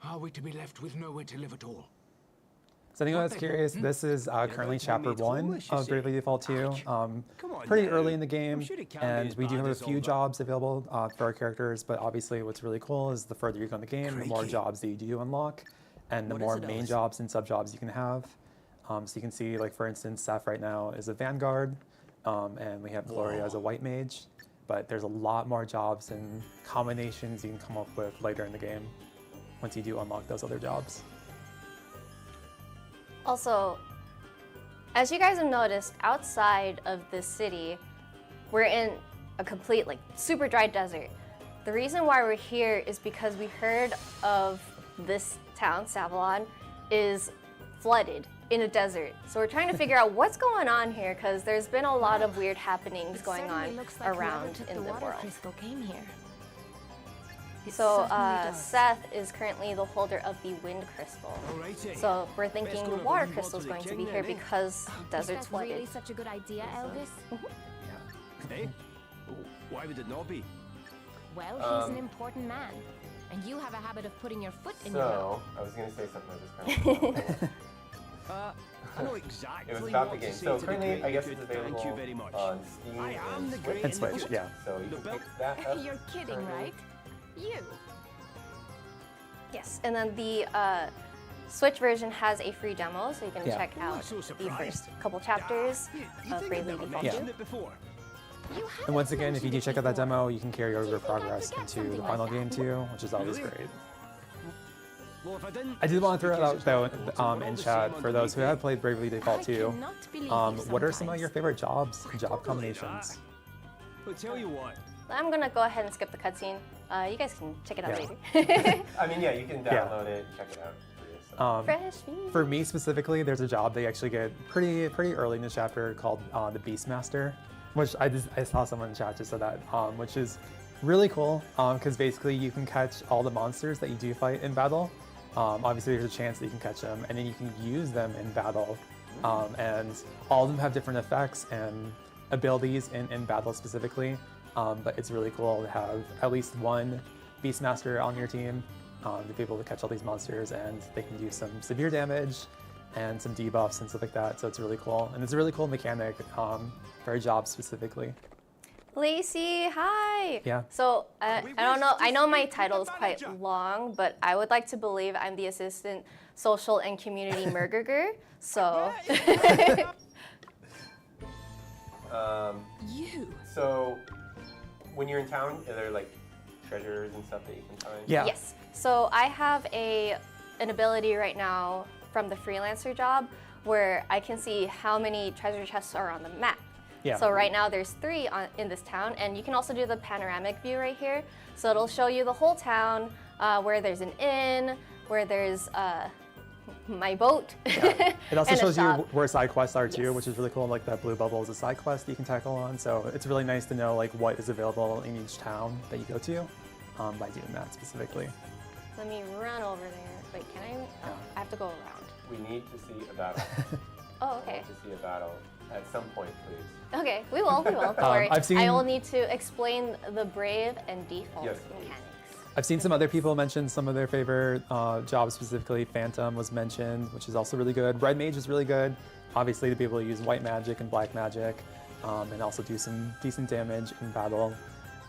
Are we to be left with nowhere to live at all? So anyone that's curious, this is currently chapter 1 of Bravely Default 2. Pretty early in the game, and we do have a few jobs available for our characters, but obviously what's really cool is the further you go in the game, the more jobs that you do unlock, and the more main jobs and sub-jobs you can have. So you can see, like for instance, Seth right now is a vanguard, and we have Gloria as a white mage, but there's a lot more jobs and combinations you can come up with later in the game once you do unlock those other jobs. Also, as you guys have noticed, outside of this city, we're in a complete, like, super dry desert. The reason why we're here is because we heard of this town, Savalon, is flooded in a desert. So we're trying to figure out what's going on here, because there's been a lot of weird happenings going on around in the world. Came here. So Seth is currently the holder of the wind crystal. So we're thinking the water crystal is going to be here because desert's flooded. Really such a good idea, Elvis? Hey, why would it not be? Well, he's an important man, and you have a habit of putting your foot in your mouth. So, I was going to say something I just kind of I know exactly. It was about the game. So currently, I guess it's available on Steam And Switch, yeah. So you can pick that up. You're kidding, right? You. Yes, and then the Switch version has a free demo, so you can Yeah. check out the first couple chapters of Bravely Default Yeah. 2. And once again, if you do check out that demo, you can carry over progress into the final game too, which is always great. I did want to throw it out though in chat for those who have played Bravely Default 2. What are some of your favorite job combinations? But tell you what. I'm gonna go ahead and skip the cutscene. You guys can check it out later. I mean, yeah, you can download it, check it out. Fresh meat. For me specifically, there's a job they actually get pretty early in the chapter called the Beastmaster, which I saw someone in chat just said that, which is really cool because basically you can catch all the monsters that you do fight in battle. Obviously, there's a chance that you can catch them, and then you can use them in battle. And all of them have different effects and abilities in battle specifically. But it's really cool to have at least one Beastmaster on your team to be able to catch all these monsters, and they can do some severe damage and some debuffs and stuff like that. So it's really cool, and it's a really cool mechanic for a job specifically. Lacey, hi! Yeah. So, I don't know, I know my title is quite long, but I would like to believe I'm the Assistant Social and Community Murderer, so... So, when you're in town, are there like treasures and stuff that you can find? Yeah. Yes. So I have an ability right now from the freelancer job where I can see how many treasure chests are on the map. Yeah. So right now there's 3 in this town, and you can also do the panoramic view right here. So it'll show you the whole town, where there's an inn, where there's my boat. Yeah. It also and a shows you shop. where side quests are too, which is really cool. Like that blue bubble is a side quest that you can tackle on. So it's really nice to know like what is available in each town that you go to by doing that specifically. Let me run over there. Wait, can I? Oh, I have to go around. We need to see a battle. Oh, okay. I want to see a battle at some point, please. Okay, we will. Don't worry. I've seen- I will need to explain the brave and default mechanics. I've seen some other people mention some of their favorite jobs, specifically Phantom was mentioned, which is also really good. Red Mage is really good, obviously to be able to use white magic and black magic, and also do some decent damage in battle.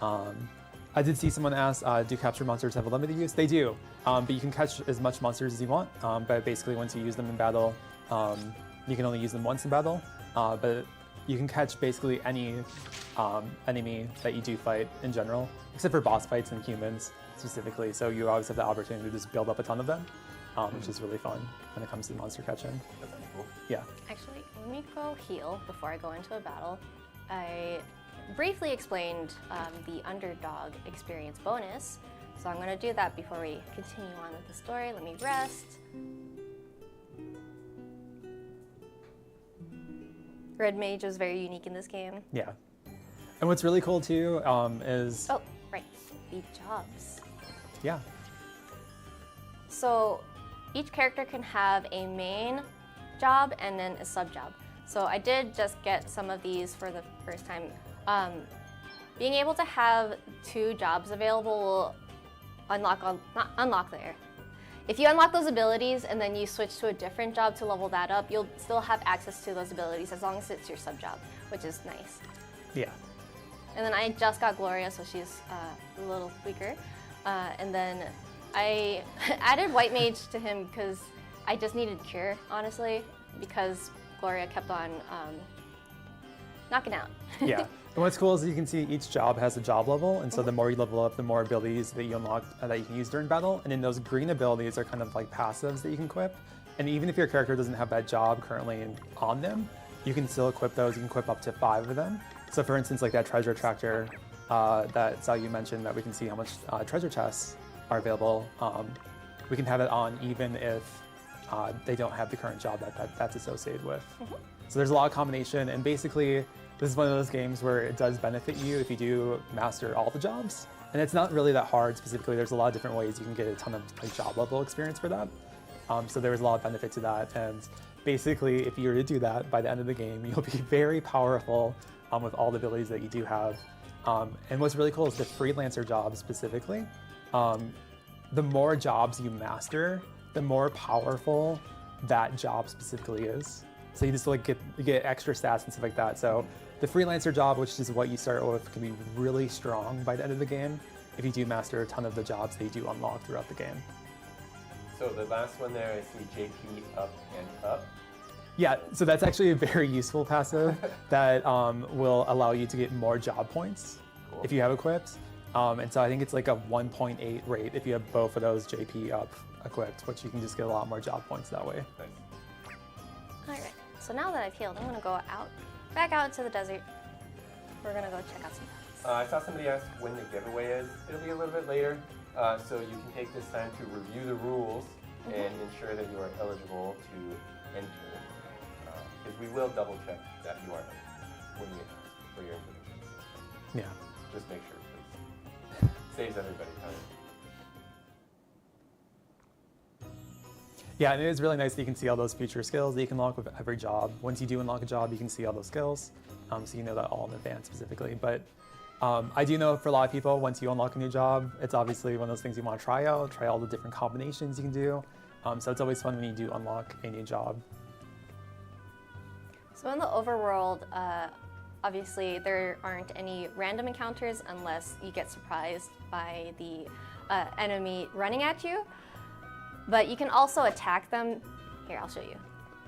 I did see someone ask, do capture monsters have a limited use? They do, but you can catch as much monsters as you want, but basically once you use them in battle, you can only use them once in battle, but you can catch basically any enemy that you do fight in general, except for boss fights and humans specifically, so you always have the opportunity to just build up a ton of them, which is really fun when it comes to monster catching. That's cool. Yeah. Actually, let me go heal before I go into a battle. I briefly explained the underdog experience bonus, so I'm going to do that before we continue on with the story. Let me rest. Red Mage is very unique in this game. Yeah. And what's really cool too is... Oh, right, the jobs. Yeah. So each character can have a main job and then a sub job. So I did just get some of these for the first time. Being able to have 2 jobs available will unlock there. If you unlock those abilities and then you switch to a different job to level that up, you'll still have access to those abilities as long as it's your sub job, which is nice. Yeah. And then I just got Gloria, so she's a little weaker. And then I added White Mage to him because I just needed Cure, honestly, because Gloria kept on knocking out. Yeah. And what's cool is you can see each job has a job level, and so the more you level up, the more abilities that you unlock that you can use during battle. And then those green abilities are kind of like passives that you can equip. And even if your character doesn't have that job currently on them, you can still equip those. You can equip up to 5 of them. So for instance, like that treasure tractor that Xiaoyu mentioned, that we can see how much treasure chests are available. We can have it on even if they don't have the current job that's associated with. So there's a lot of combination, and basically this is one of those games where it does benefit you if you do master all the jobs. And it's not really that hard specifically. There's a lot of different ways you can get a ton of like, job level experience for that. So there was a lot of benefit to that. And basically, if you were to do that, by the end of the game, you'll be very powerful with all the abilities that you do have. And what's really cool is the freelancer jobs specifically. The more jobs you master, the more powerful that job specifically is. So you just like get extra stats and stuff like that. So the freelancer job, which is what you start with, can be really strong by the end of the game if you do master a ton of the jobs that you do unlock throughout the game. So the last one there, I see JP up and up. Yeah, so that's actually a very useful passive that will allow you to get more job points if you have equipped. And so I think it's like a 1.8 rate if you have both of those JP up equipped, which you can just get a lot more job points that way. Nice. All right, so now that I've healed, I'm gonna go back out to the desert. We're gonna go check out some paths. I saw somebody ask when the giveaway is. It'll be a little bit later, so you can take this time to review the rules and ensure that you are eligible to enter. Because we will double check that you are when you ask for your information. Yeah. Just make sure, please. Saves everybody time. Yeah, and it is really nice that you can see all those future skills that you can unlock with every job. Once you do unlock a job, you can see all those skills, so you know that all in advance specifically. But I do know for a lot of people, once you unlock a new job, it's obviously one of those things you want to try out, try all the different combinations you can do. So it's always fun when you do unlock a new job. So in the overworld, obviously there aren't any random encounters unless you get surprised by the enemy running at you. But you can also attack them. Here, I'll show you.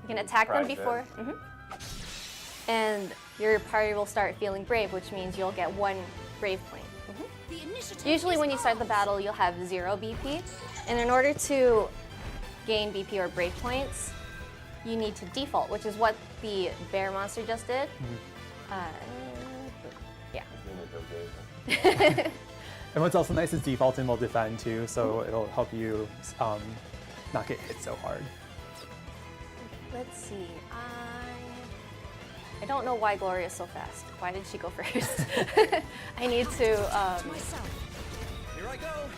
You can attack them before. And your party will start feeling brave, which means you'll get 1 brave point. Usually when you start the battle, you'll have 0 BP. And in order to gain BP or brave points, you need to default, which is what the bear monster just did. Yeah. And what's also nice is defaulting will defend too, so it'll help you not get hit so hard. Let's see. I don't know why Gloria is so fast. Why did she go first? I need to. Here I go.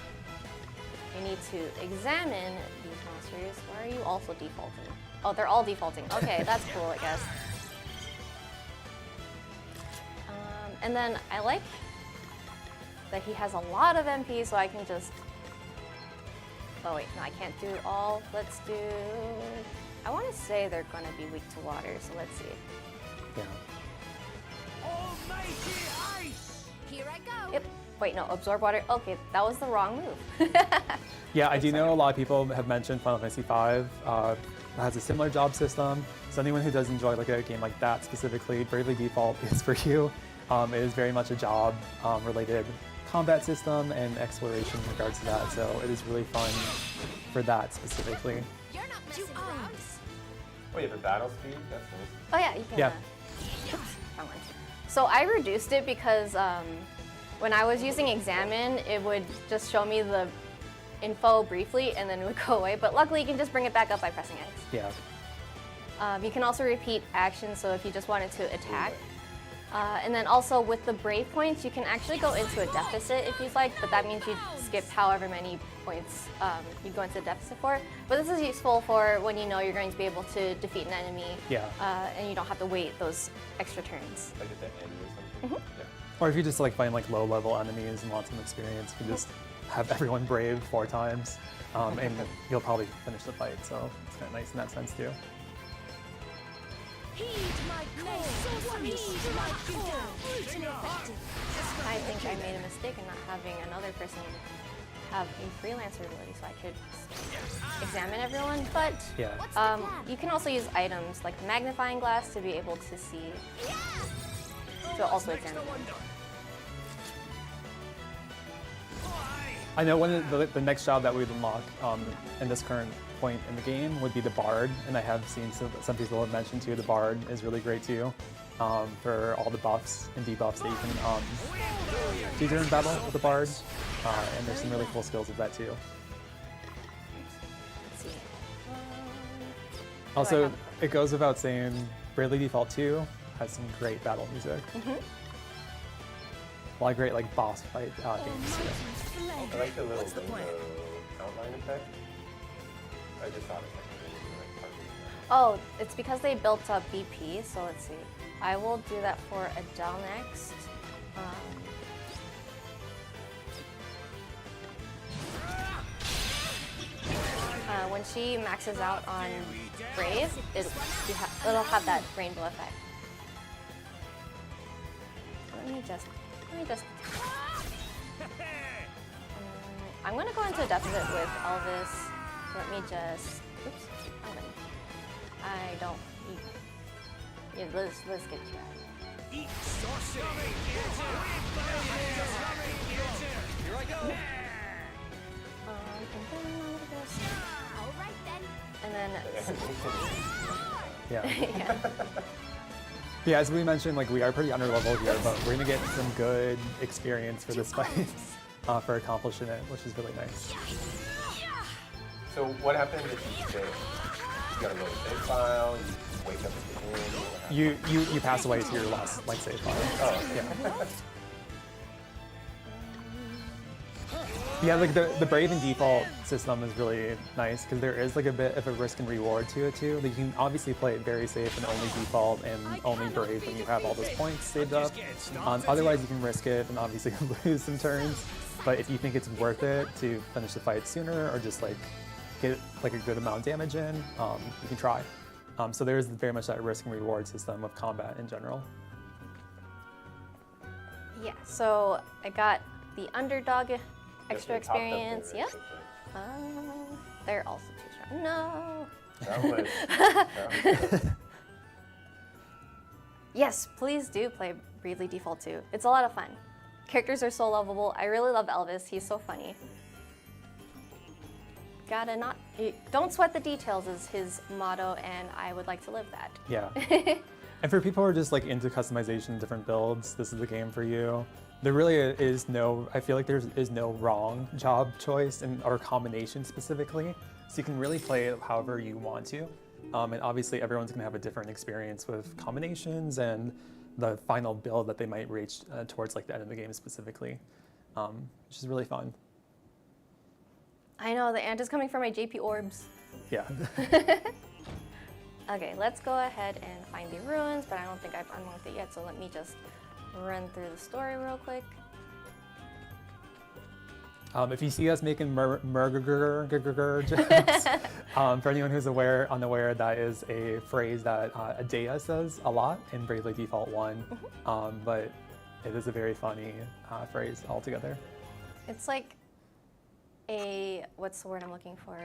I need to examine these monsters. Why are you also defaulting? Oh, they're all defaulting. Okay, that's cool, I guess. And then I like that he has a lot of MP, so I can just. Oh wait, no, I can't do it all. Let's do. I want to say they're going to be weak to water, so let's see. Yeah. Almighty ice! Here I go. Yep. Wait, no, absorb water. Okay, that was the wrong move. Yeah, I do know a lot of people have mentioned Final Fantasy V has a similar job system. So anyone who does enjoy like a game like that specifically, Bravely Default is for you. It is very much a job related combat system and exploration in regards to that. So it is really fun for that specifically. You're not messing around. Oh, you have a battle speed? That's nice. Oh yeah, you can. Yeah. Oops, wrong one. So I reduced it because when I was using Examine, it would just show me the info briefly and then it would go away. But luckily, you can just bring it back up by pressing X. Yeah. You can also repeat actions, so if you just wanted to attack. And then also with the Brave points, you can actually go into a deficit if you'd like, but that means you'd skip however many points you'd go into a deficit for. But this is useful for when you know you're going to be able to defeat an enemy, and you don't have to wait those extra turns. Like at the end or something? Yeah. Or if you just like find like low level enemies and want some experience, you can just have everyone brave 4 times, and you'll probably finish the fight. So it's kind of nice in that sense too. I think I made a mistake in not having another person have a freelancer ability, so I could examine everyone. But you can also use items like the magnifying glass to be able to see, to also examine. I know one of the next job that we'd unlock in this current point in the game would be the Bard, and I have seen some people have mentioned too, the Bard is really great too for all the buffs and debuffs that you can do during battle with the Bard, and there's some really cool skills with that too. Let's see. Also, it goes without saying, Bravely Default 2 has some great battle music. A lot of great like boss fight games too. I like the little outline effect. I just thought it was like Oh, it's because they built up BP, so let's see. I will do that for Adele next. When she maxes out on Brave, it'll have that rainbow effect. Let me just. I'm gonna go into a deficit with Elvis. Let me just. Oops. I don't. Yeah, let's get you out. Eat saucy. Here I go. All right then. And then. Yeah. Yeah. Yeah, as we mentioned, like we are pretty underleveled here, but we're gonna get some good experience for this fight for accomplishing it, which is really nice. So what happens if you fail? You gotta go to save file, you wake up at the end. You pass away to your last like save file. Oh, yeah. Yeah, like the Brave and default system is really nice because there is like a bit of a risk and reward to it too. Like you can obviously play it very safe and only default and only Brave when you have all those points saved up. Otherwise you can risk it and obviously lose some turns. But if you think it's worth it to finish the fight sooner or just like get like a good amount of damage in, you can try. So there is very much that risk and reward system of combat in general. Yeah, so I got the underdog extra experience. Yep. They're also too strong. No. Yes, please do play Bravely Default 2. It's a lot of fun. Characters are so lovable. I really love Elvis. He's so funny. Don't sweat the details is his motto, and I would like to live that. Yeah. And for people who are just like into customization, different builds, this is the game for you. There really is no, I feel like there is no wrong job choice or combination specifically. So you can really play it however you want to. And obviously everyone's gonna have a different experience with combinations and the final build that they might reach towards like the end of the game specifically, which is really fun. I know, the ant is coming for my JP orbs. Yeah. Okay, let's go ahead and find the ruins, but I don't think I've unlocked it yet, so let me just run through the story real quick. If you see us making murger jokes, for anyone who's unaware, that is a phrase that Adea says a lot in Bravely Default 1, but it is a very funny phrase altogether. It's like what's the word I'm looking for?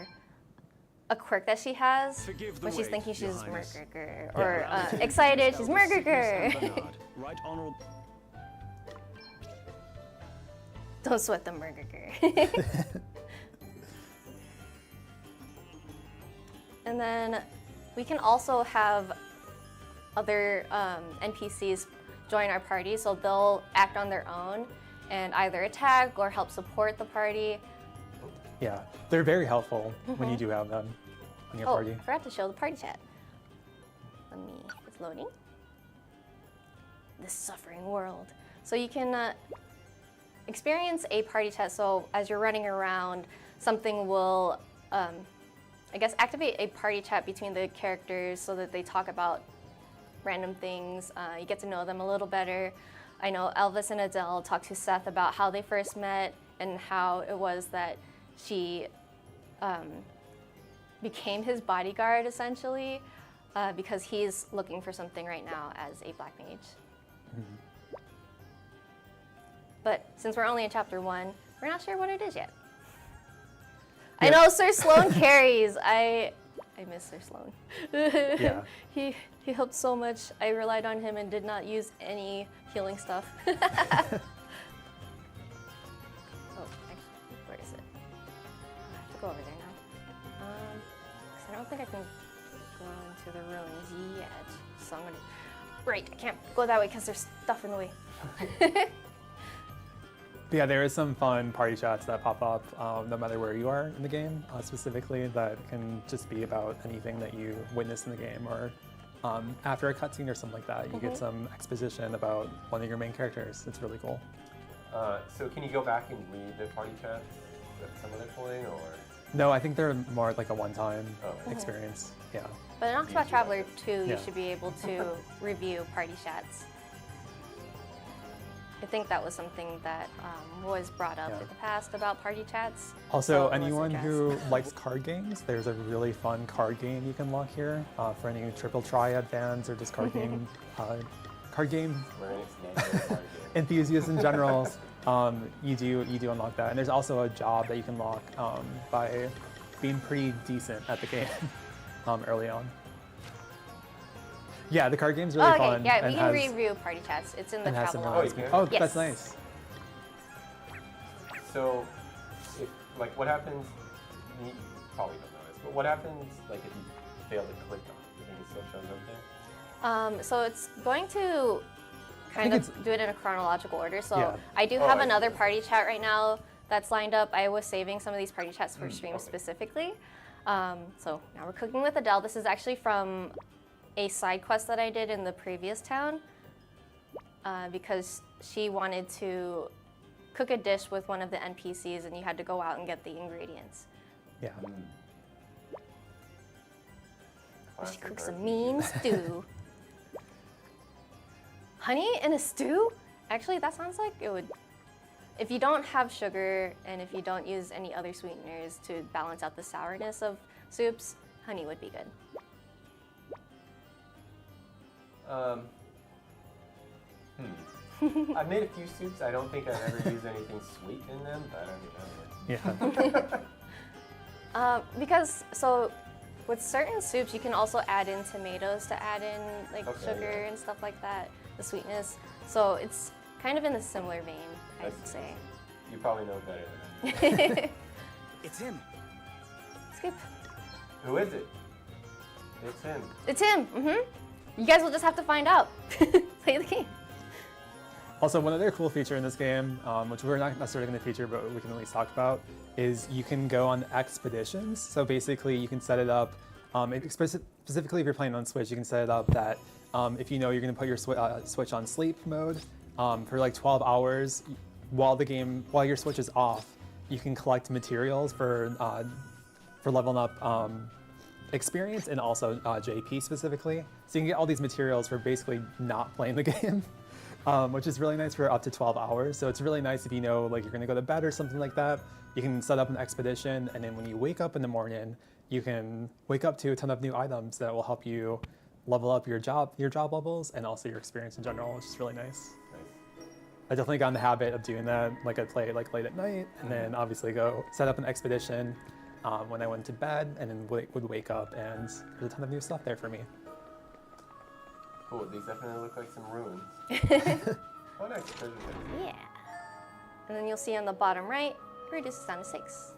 A quirk that she has when she's thinking she's murger, or excited, she's murger. Right honorable. Don't sweat the murger. And then we can also have other NPCs join our party, so they'll act on their own and either attack or help support the party. Yeah, they're very helpful when you do have them in your party. I forgot to show the party chat. It's loading. The suffering world. So you can experience a party chat. So as you're running around, something will, I guess, activate a party chat between the characters so that they talk about random things. You get to know them a little better. I know Elvis and Adele talked to Seth about how they first met and how it was that she became his bodyguard, essentially, because he's looking for something right now as a black mage. But since we're only in chapter 1, we're not sure what it is yet. Yeah. I know Sir Sloan carries. I miss Sir Sloan. Yeah. He helped so much. I relied on him and did not use any healing stuff. Go over there now. Because I don't think I can go into the ruins yet. So I'm gonna. Right, I can't go that way because there's stuff in the way. Yeah, there is some fun party chats that pop up no matter where you are in the game, specifically that can just be about anything that you witness in the game, or after a cutscene or something like that, you get some exposition about one of your main characters. It's really cool. So can you go back and read the party chats at some other point, or? No, I think they're more like a one-time experience. Yeah. But in Octopath Traveler 2, you should be able to review party chats. I think that was something that was brought up in the past about party chats. Also, anyone who likes card games, there's a really fun card game you can lock here for any Triple Triad fans or just card game enthusiasts in general. You do unlock that, and there's also a job that you can lock by being pretty decent at the game early on. Yeah, the card game's really fun. Yeah, we and can has, review party chats. It's in the and has travel some log. really nice oh, yes. that's nice. So, if, like, what happens? You probably don't know this, but what happens like if you fail to click on it? Do you think it still shows up there? So it's going to kind of do it in a chronological order. So Yeah. I do have another party chat right now that's lined up. I was saving some of these party chats for stream specifically. So now we're cooking with Adele. This is actually from a side quest that I did in the previous town because she wanted to cook a dish with one of the NPCs and you had to go out and get the ingredients. Yeah. She cooks a mean stew. Honey in a stew? Actually, that sounds like it would... If you don't have sugar and if you don't use any other sweeteners to balance out the sourness of soups, honey would be good. I've made a few soups. I don't think I've ever used anything sweet in them, but I mean, Yeah. Because, so with certain soups, you can also add in tomatoes to add in like sugar and stuff like that, the sweetness. So it's kind of in a similar vein, I'd say. You probably know better than me. It's him. Skip. Who is it? It's him. It's him. You guys will just have to find out. Play the game. Also, one other cool feature in this game, which we're not necessarily going to feature, but we can at least talk about, is you can go on expeditions. So basically, you can set it up, specifically if you're playing on Switch, you can set it up that if you know you're going to put your Switch on sleep mode for like 12 hours, while your Switch is off, you can collect materials for leveling up experience and also JP specifically. So you can get all these materials for basically not playing the game. Which is really nice for up to 12 hours. So it's really nice if you know like you're gonna go to bed or something like that. You can set up an expedition, and then when you wake up in the morning, you can wake up to a ton of new items that will help you level up your job levels and also your experience in general, which is really nice. I definitely got in the habit of doing that. Like I'd play like late at night, and then obviously go set up an expedition when I went to bed, and then would wake up, and there's a ton of new stuff there for me. Cool, these definitely look like some ruins. Oh, nice. Yeah. And then you'll see on the bottom right, it reduces down to 6.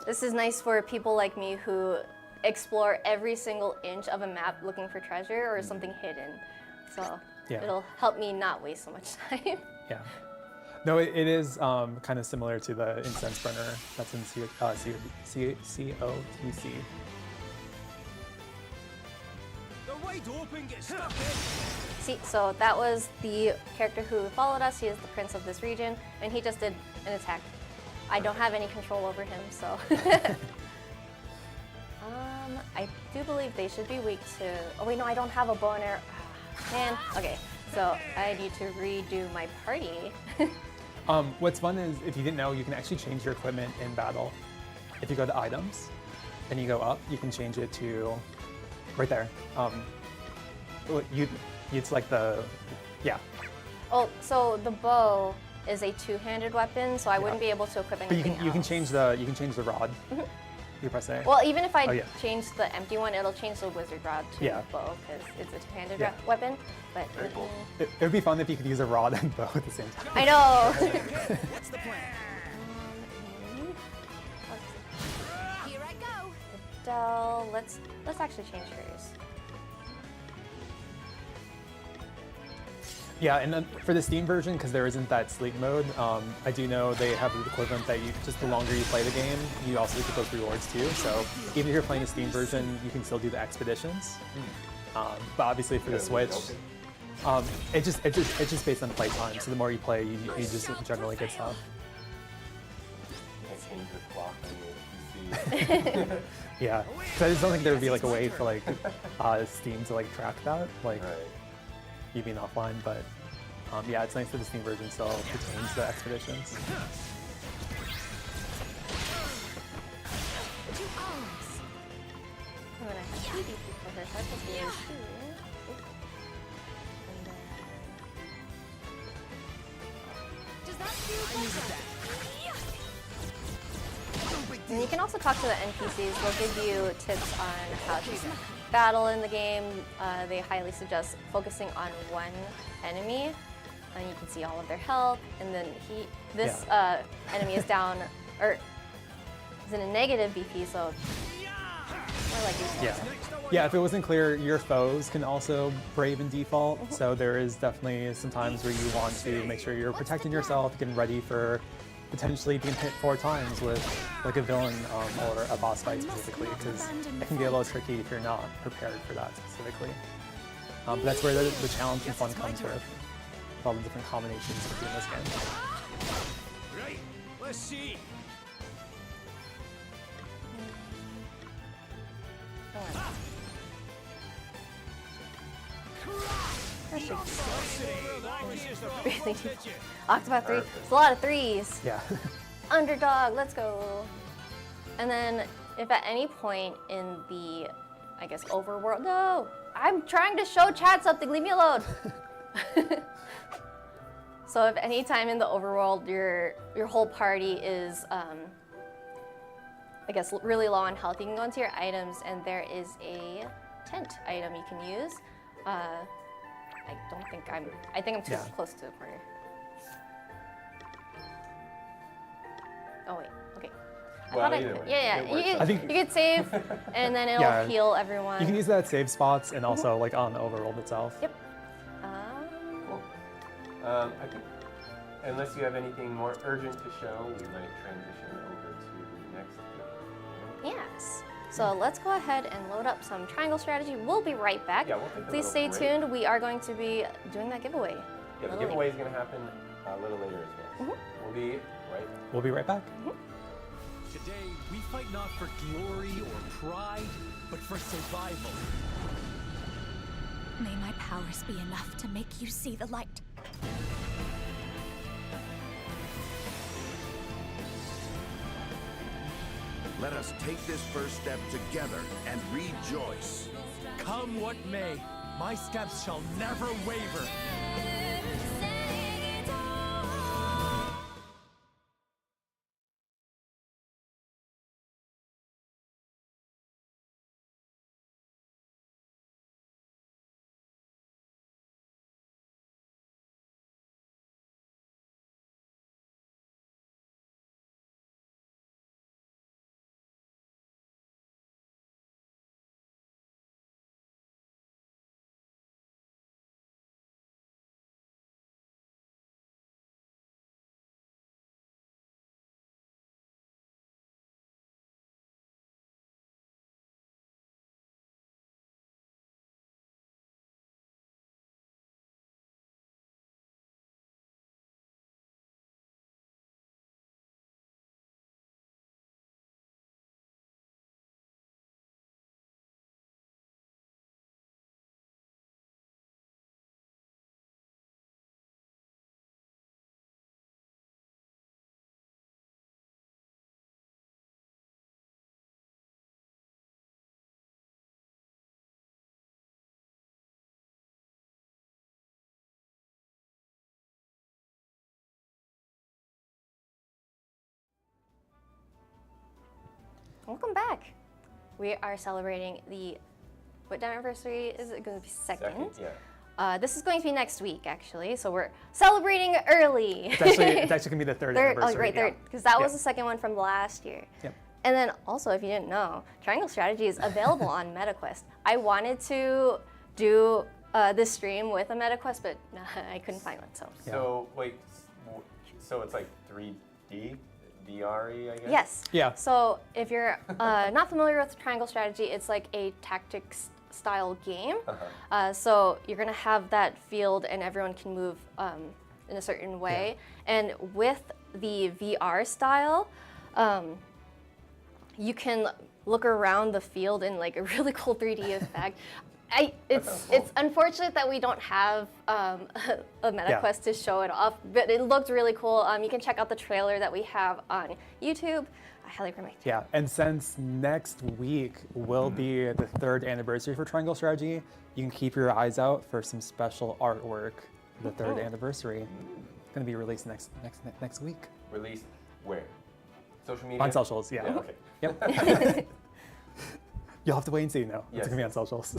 This is nice for people like me who explore every single inch of a map looking for treasure or something hidden. So it'll help me not waste so much time. Yeah. No, it is kind of similar to the incense burner that's in COTC. See, so that was the character who followed us. He is the prince of this region, and he just did an attack. I don't have any control over him, so. I do believe they should be weak to. Oh wait, no, I don't have a bow and arrow. Man, okay, so I need to redo my party. What's fun is, if you didn't know, you can actually change your equipment in battle. If you go to items, and you go up, you can change it to right there. It's like the, yeah. Oh, so the bow is a two-handed weapon, so I wouldn't be able to equip anything But you can change the rod. You press A. Well, even if I change the empty one, it'll change the wizard rod to Yeah. bow because it's a two-handed weapon. But It would be fun if you could use a rod and bow at the same time. I know. What's the plan? Here I go. Adele, let's actually change hers. Yeah, and then for the Steam version, because there isn't that sleep mode, I do know they have the equivalent that just the longer you play the game, you also get those rewards too. So even if you're playing the Steam version, you can still do the expeditions. But obviously for the Switch, it's just based on play time. So the more you play, you just generally get stuff. Yeah, because I just don't think there would be like a way for like Steam to like track that, like you being offline. But yeah, it's nice that the Steam version still contains the expeditions. I'm gonna have 2 DP for her, so that's just weird too. Does that feel better? And you can also talk to the NPCs. They'll give you tips on how to battle in the game. They highly suggest focusing on one enemy, and you can see all of their health. And then this enemy is down, or is in a negative BP, so more like Yeah, if it wasn't clear, your foes can also brave in default. So there is definitely some times where you want to make sure you're protecting yourself, getting ready for potentially being hit 4 times with like a villain or a boss fight specifically, because it can get a little tricky if you're not prepared for that specifically. But that's where the challenge and fun comes with all the different combinations you can do in this game. Right, let's see. Octopath 3. It's a lot of 3s. Yeah. Underdog, let's go. And then if at any point in the, I guess, overworld, no, I'm trying to show chat something, leave me alone. So if any time in the overworld your whole party is, I guess, really low on health, you can go into your items and there is a tent item you can use. I think I'm too close to the corner. Oh wait, okay. You could save, and then it'll heal everyone. You can use that at save spots and also like on the overworld itself. Yep. I think, unless you have anything more urgent to show, we might transition over to the next game. Yes. So let's go ahead and load up some triangle strategy. We'll be right back. Yeah, we'll take a Please stay little break. tuned. We are going to be doing that giveaway. Yeah, the giveaway is going to happen a little later as well. We'll be right back. Today, we fight not for glory or pride, but for survival. May my powers be enough to make you see the light. Let us take this first step together and rejoice. Come what may, my steps shall never waver. Welcome back. We are celebrating the, what anniversary is it going to be? Second? Yeah. This is going to be next week, actually, so we're celebrating early. It's actually going to be the third anniversary. Oh, great, third, because that was the second one from last year. Yep. And then also, if you didn't know, Triangle Strategy is available on MetaQuest. I wanted to do this stream with a MetaQuest, but I couldn't find one, so. So, wait, so it's like 3D? VR-y, I guess? Yes. Yeah. So if you're not familiar with Triangle Strategy, it's like a tactics style game. So you're gonna have that field and everyone can move in a certain way. And with the VR style, you can look around the field in like a really cool 3D effect. It's unfortunate that we don't have a MetaQuest to show it off, but it looked really cool. You can check out the trailer that we have on YouTube. I highly recommend it. Yeah, and since next week will be the third anniversary for Triangle Strategy, you can keep your eyes out for some special artwork for the third anniversary. It's going to be released next week. Released where? Social media? On socials, yeah. Okay. Yep. You'll have to wait and see now. Yes. It's going to be on socials.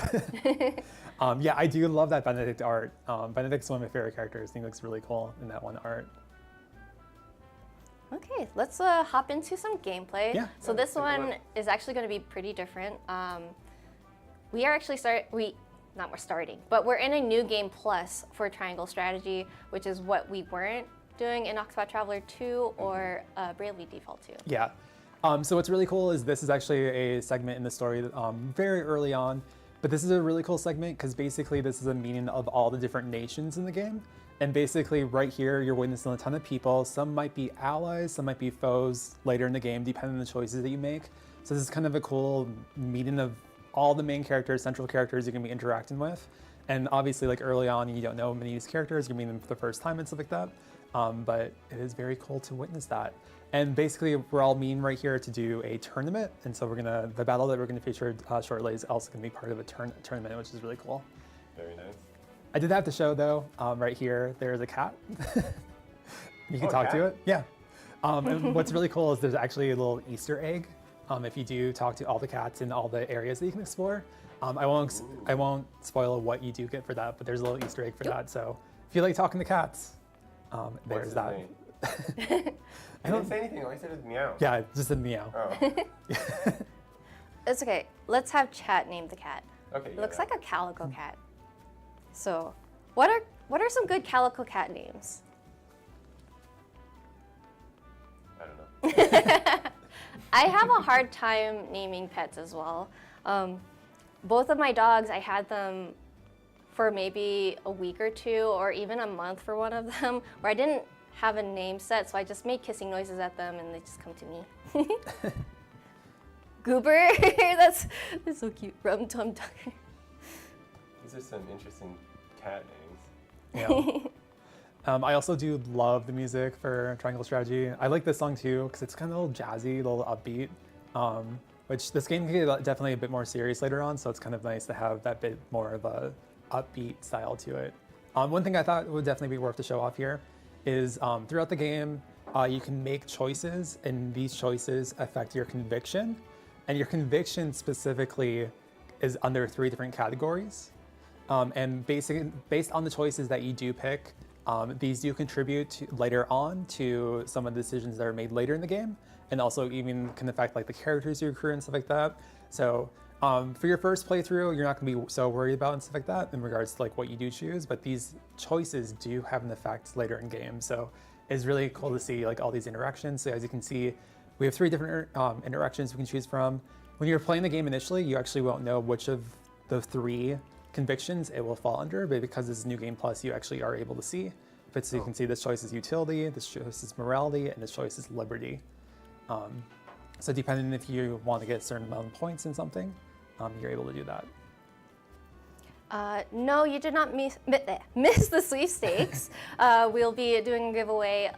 Yeah, I do love that Benedict art. Benedict's one of my favorite characters. I think he looks really cool in that one art. Okay, let's hop into some gameplay. Yeah. So this one is actually going to be pretty different. We are actually we're starting, but we're in a new game plus for Triangle Strategy, which is what we weren't doing in Octopath Traveler 2 or Bravely Default 2. Yeah. So what's really cool is this is actually a segment in the story very early on, but this is a really cool segment because basically this is a meeting of all the different nations in the game. And basically right here, you're witnessing a ton of people. Some might be allies, some might be foes later in the game, depending on the choices that you make. So this is kind of a cool meeting of all the main characters, central characters you're gonna be interacting with. And obviously like early on, you don't know many of these characters, you're meeting them for the first time and stuff like that. But it is very cool to witness that. And basically we're all meeting right here to do a tournament. And so the battle that we're gonna feature shortly is also gonna be part of a tournament, which is really cool. Very nice. I did have to show though, right here, there's a cat. You can talk to it, yeah. And what's really cool is there's actually a little Easter egg. If you do talk to all the cats in all the areas that you can explore. I won't spoil what you do get for that, but there's a little Easter egg for that. So if you like talking to cats, there's that. I didn't say anything, all I said was meow. Yeah, just a meow. Oh. It's okay. Let's have chat name the cat. Okay. It looks like a calico cat. So, what are some good calico cat names? I don't know. I have a hard time naming pets as well. Both of my dogs, I had them for maybe a week or two, or even a month for one of them, where I didn't have a name set, so I just made kissing noises at them, and they just come to me. Goober, that's so cute. Rum Tum Tucker. These are some interesting cat names. Yeah. I also do love the music for Triangle Strategy. I like this song too because it's kind of a little jazzy, a little upbeat, which this game can get definitely a bit more serious later on, so it's kind of nice to have that bit more of a upbeat style to it. One thing I thought would definitely be worth to show off here is throughout the game, you can make choices, and these choices affect your conviction. And your conviction specifically is under 3 different categories. And based on the choices that you do pick, these do contribute later on to some of the decisions that are made later in the game, and also even can affect like the characters you recruit and stuff like that. So for your first playthrough, you're not gonna be so worried about and stuff like that in regards to like what you do choose, but these choices do have an effect later in game. So it's really cool to see like all these interactions. So as you can see, we have 3 different interactions we can choose from. When you're playing the game initially, you actually won't know which of the 3 convictions it will fall under, but because this is New Game Plus, you actually are able to see. But so you can see this choice is utility, this choice is morality, and this choice is liberty. So depending if you want to get a certain amount of points in something, you're able to do that. No, you did not miss the sweepstakes. We'll be doing a giveaway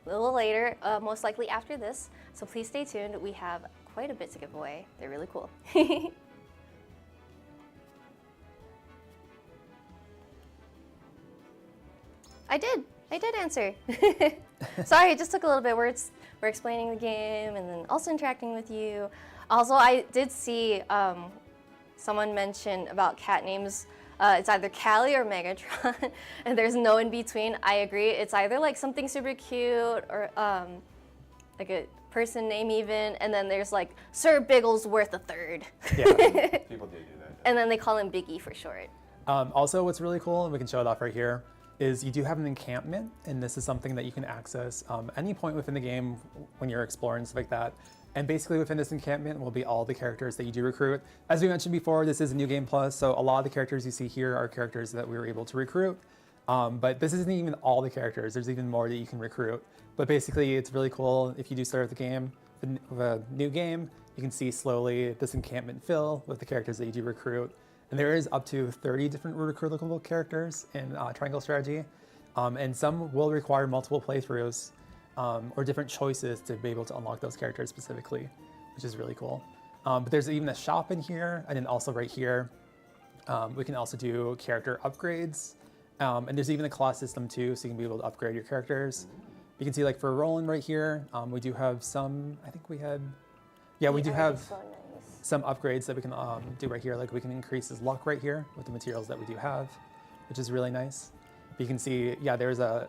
a little later, most likely after this. So please stay tuned. We have quite a bit to give away. They're really cool. I did answer. Sorry, it just took a little bit. We're explaining the game and then also interacting with you. Also, I did see someone mention about cat names. It's either Callie or Megatron, and there's no in between. I agree. It's either like something super cute or like a person name even, and then there's like Sir Bigglesworth III. Yeah, people do that. And then they call him Biggie for short. Also, what's really cool, and we can show it off right here, is you do have an encampment, and this is something that you can access any point within the game when you're exploring, stuff like that. And basically within this encampment will be all the characters that you do recruit. As we mentioned before, this is a New Game Plus, so a lot of the characters you see here are characters that we were able to recruit. But this isn't even all the characters, there's even more that you can recruit. But basically it's really cool if you do start the game, with a new game, you can see slowly this encampment fill with the characters that you do recruit. And there is up to 30 different recruitable characters in Triangle Strategy. And some will require multiple playthroughs or different choices to be able to unlock those characters specifically, which is really cool. But there's even a shop in here, and then also right here, we can also do character upgrades. And there's even a class system too, so you can be able to upgrade your characters. You can see like for Roland right here, we do have some, I think we had Yeah, we do have So nice. some upgrades that we can do right here. Like we can increase his luck right here with the materials that we do have, which is really nice. You can see, yeah, there's a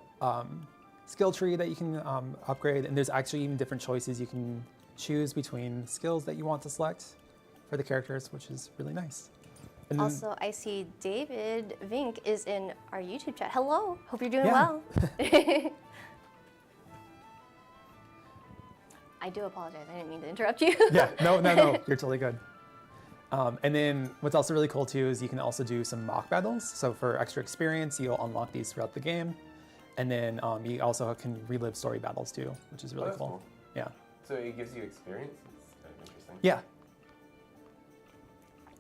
skill tree that you can upgrade, and there's actually even different choices you can choose between skills that you want to select for the characters, which is really nice. And then, Also, I see David Vink is in our YouTube chat. Hello, hope you're doing Yeah. well. I do apologize, I didn't mean to interrupt you. yeah, no, you're totally good. And then what's also really cool too is you can also do some mock battles. So for extra experience, you'll unlock these throughout the game. And then you also can relive story battles too, which is really that's cool. Yeah. So it gives you experience? It's kind of interesting. Yeah.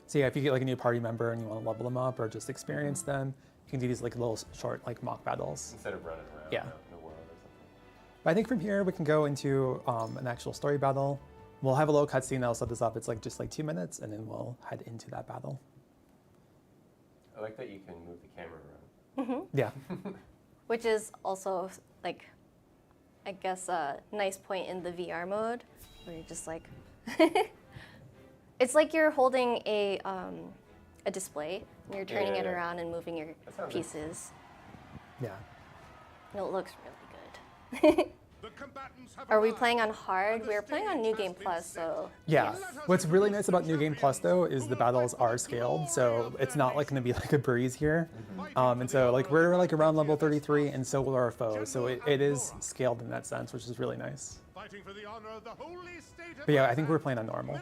So yeah, if you get like a new party member and you want to level them up or just experience them, you can do these like little short like mock battles. Instead of running around Yeah. out in the world or something. But I think from here we can go into an actual story battle. We'll have a little cutscene that'll set this up. It's like just like 2 minutes, and then we'll head into that battle. I like that you can move the camera around. Mm-hmm. Yeah. Which is also like, I guess, a nice point in the VR mode, where you're just like, it's like you're holding a display, and you're turning it around and moving your pieces. Yeah. And it looks really good. Are we playing on hard? We're playing on New Game Plus, so Yeah. What's really nice about New Game Plus though is the battles are scaled, so it's not like going to be like a breeze here. And so like we're like around level 33, and so will our foes. So it is scaled in that sense, which is really nice. But yeah, I think we're playing on normal.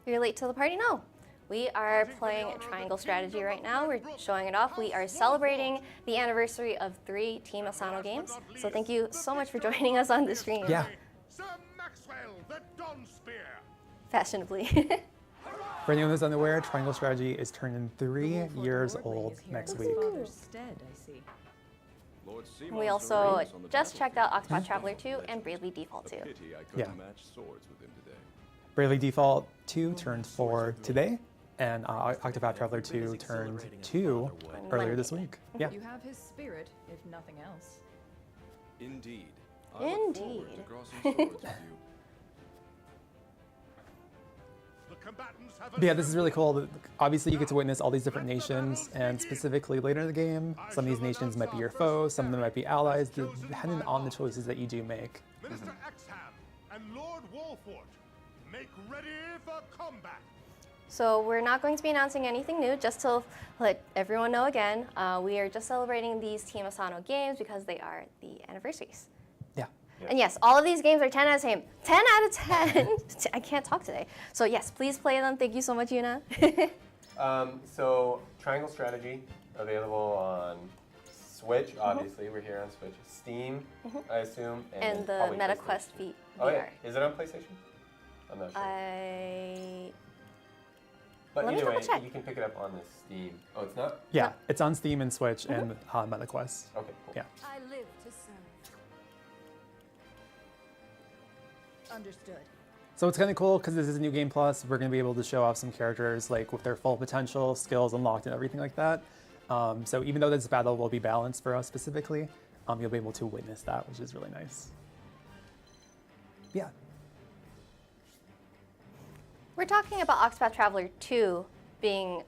You're late to the party? No. We are playing Triangle Strategy right now. We're showing it off. We are celebrating the anniversary of 3 Team Asano games. So thank you so much for joining us on the stream. Yeah. Fashionably. For anyone who's unaware, Triangle Strategy is turning 3 years old next week. We also just checked out Octopath Traveler 2 and Bravely Default 2. Yeah. Bravely Default 2 turned 4 today, and Octopath Traveler 2 turned 2 earlier this week. Yeah. You have his spirit, if nothing else. Indeed. Indeed. But yeah, this is really cool. Obviously, you get to witness all these different nations, and specifically later in the game, some of these nations might be your foes, some of them might be allies, depending on the choices that you do make. Minister Exham and Lord Wolfort, make ready for combat. So we're not going to be announcing anything new, just to let everyone know again, we are just celebrating these Team Asano games because they are the anniversaries. Yeah. And yes, all of these games are 10 out of 10. 10 out of 10! I can't talk today. So yes, please play them. Thank you so much, Yuna. So Triangle Strategy, available on Switch, obviously. We're here on Switch. Steam, I assume. And the probably MetaQuest VR. Oh yeah, is it on PlayStation? I'm not sure. But Let me either way, double check. you can pick it up on the Steam. Oh, it's not? Yeah, it's on Steam and Switch and MetaQuest. Okay, cool. Yeah. I live to serve. Understood. So it's kind of cool because this is a New Game Plus. We're going to be able to show off some characters like with their full potential, skills unlocked, and everything like that. So even though this battle will be balanced for us specifically, you'll be able to witness that, which is really nice. Yeah. We're talking about Octopath Traveler 2 being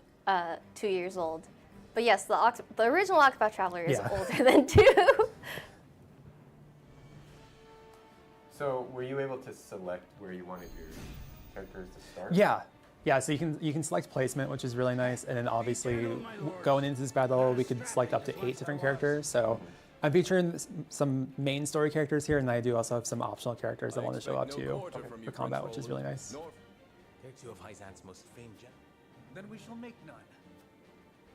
2 years old. But yes, the original Octopath Traveler is older than 2. So were you able to select where you wanted your characters to start? Yeah. Yeah, so you can select placement, which is really nice, and then obviously going into this battle, we could select up to 8 different characters. So I'm featuring some main story characters here, and I do also have some optional characters I want to show up to you for combat, which is really nice. Two of Hyzan's most famed gen. Then we shall make none.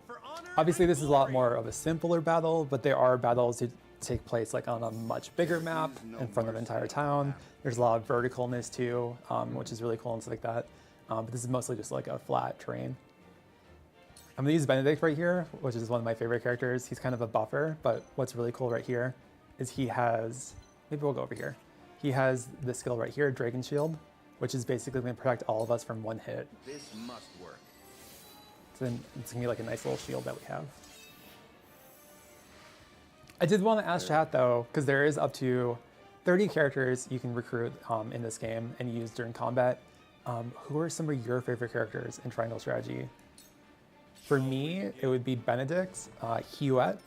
For honor. Obviously, this is a lot more of a simpler battle, but there are battles that take place like on a much bigger map in front of an entire town. There's a lot of verticalness too, which is really cool and stuff like that. But this is mostly just like a flat terrain. I'm gonna use Benedict right here, which is one of my favorite characters. He's kind of a buffer, but what's really cool right here is he has, maybe we'll go over here. He has the skill right here, Dragon Shield, which is basically gonna protect all of us from one hit. This must work. So then it's gonna be like a nice little shield that we have. I did want to ask chat though, because there is up to 30 characters you can recruit in this game and use during combat. Who are some of your favorite characters in Triangle Strategy? For me, it would be Benedict, Huette,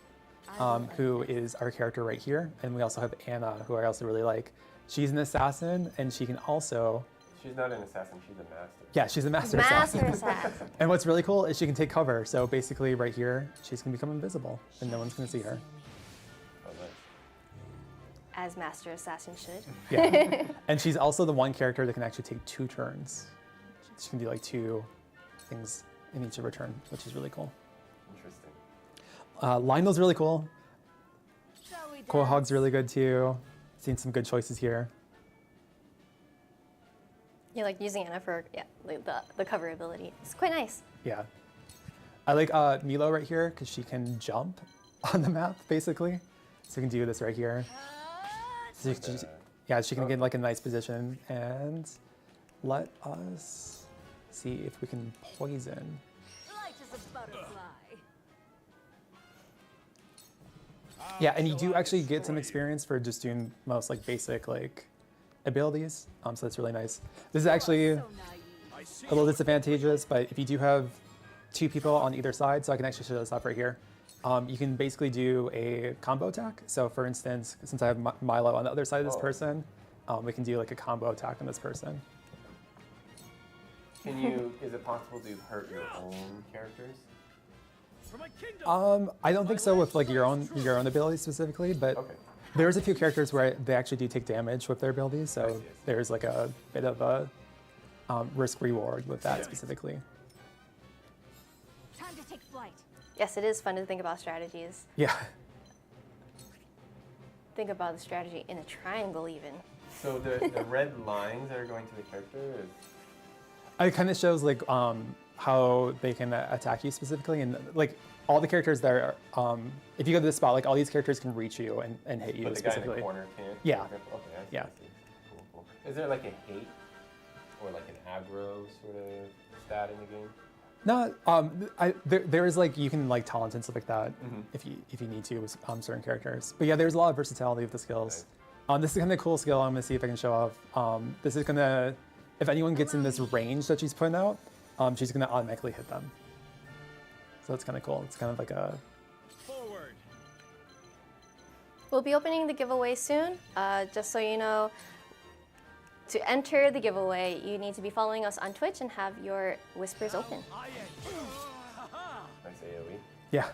who is our character right here. And we also have Anna, who I also really like. She's an assassin, and she can also... She's not an assassin, she's a master. Yeah, she's a master assassin. And what's really cool is she can take cover. So basically right here, she's going to become invisible, and no one's going to see her. Oh, nice. As Master Assassin should. Yeah. And she's also the one character that can actually take 2 turns. She can do like 2 things in each of her turn, which is really cool. Interesting. Lionel's really cool. Quahog's really good too. Seen some good choices here. Yeah, like using Anna for like the cover ability. It's quite nice. Yeah. I like Milo right here because she can jump on the map basically. So you can do this right here. So she can get like a nice position, and let us see if we can poison. Light as a butterfly. Yeah, and you do actually get some experience for just doing most like basic like abilities. So that's really nice. This is actually a little disadvantageous, but if you do have 2 people on either side, so I can actually show this off right here. You can basically do a combo attack. So for instance, since I have Milo on the other side of this person, we can do like a combo attack on this person. Can you, is it possible to hurt your own characters? I don't think so with like your own abilities specifically, but there's a few characters where they actually do take damage with their abilities, so there's like a bit of a risk reward with that specifically. Time to take flight. Yes, it is fun to think about strategies. Yeah. Think about the strategy in a triangle even. So the red lines that are going to the character is... It kind of shows like how they can attack you specifically, and like all the characters that are, if you go to this spot, like all these characters can reach you and hit you But the specifically. guy in the corner can't? Yeah. Okay, I see, Yeah. I see. Cool, cool. Is there like a hate or like an aggro sort of stat in the game? No, there is like you can like talent and stuff like that if you need to with certain characters. But yeah, there's a lot of versatility of the skills. This is kind of a cool skill. I'm gonna see if I can show off. This is gonna, if anyone gets in this range that she's putting out, she's gonna automatically hit them. So that's kind of cool. It's kind of like a. We'll be opening the giveaway soon. Just so you know, to enter the giveaway, you need to be following us on Twitch and have your whispers open. Nice AoE. Yeah.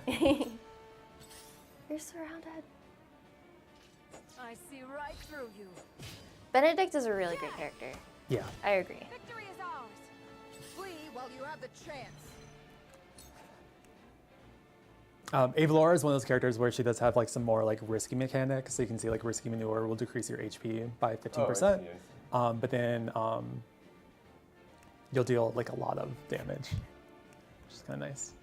You're surrounded. I see right through you. Benedict is a really great character. Yeah. I agree. Victory is ours. Flee while you have the chance. Avalora is one of those characters where she does have like some more like risky mechanics. So you can see like risky maneuver will decrease your HP by 15%. Oh, I see. But then you'll deal like a lot of damage, which is kind of nice.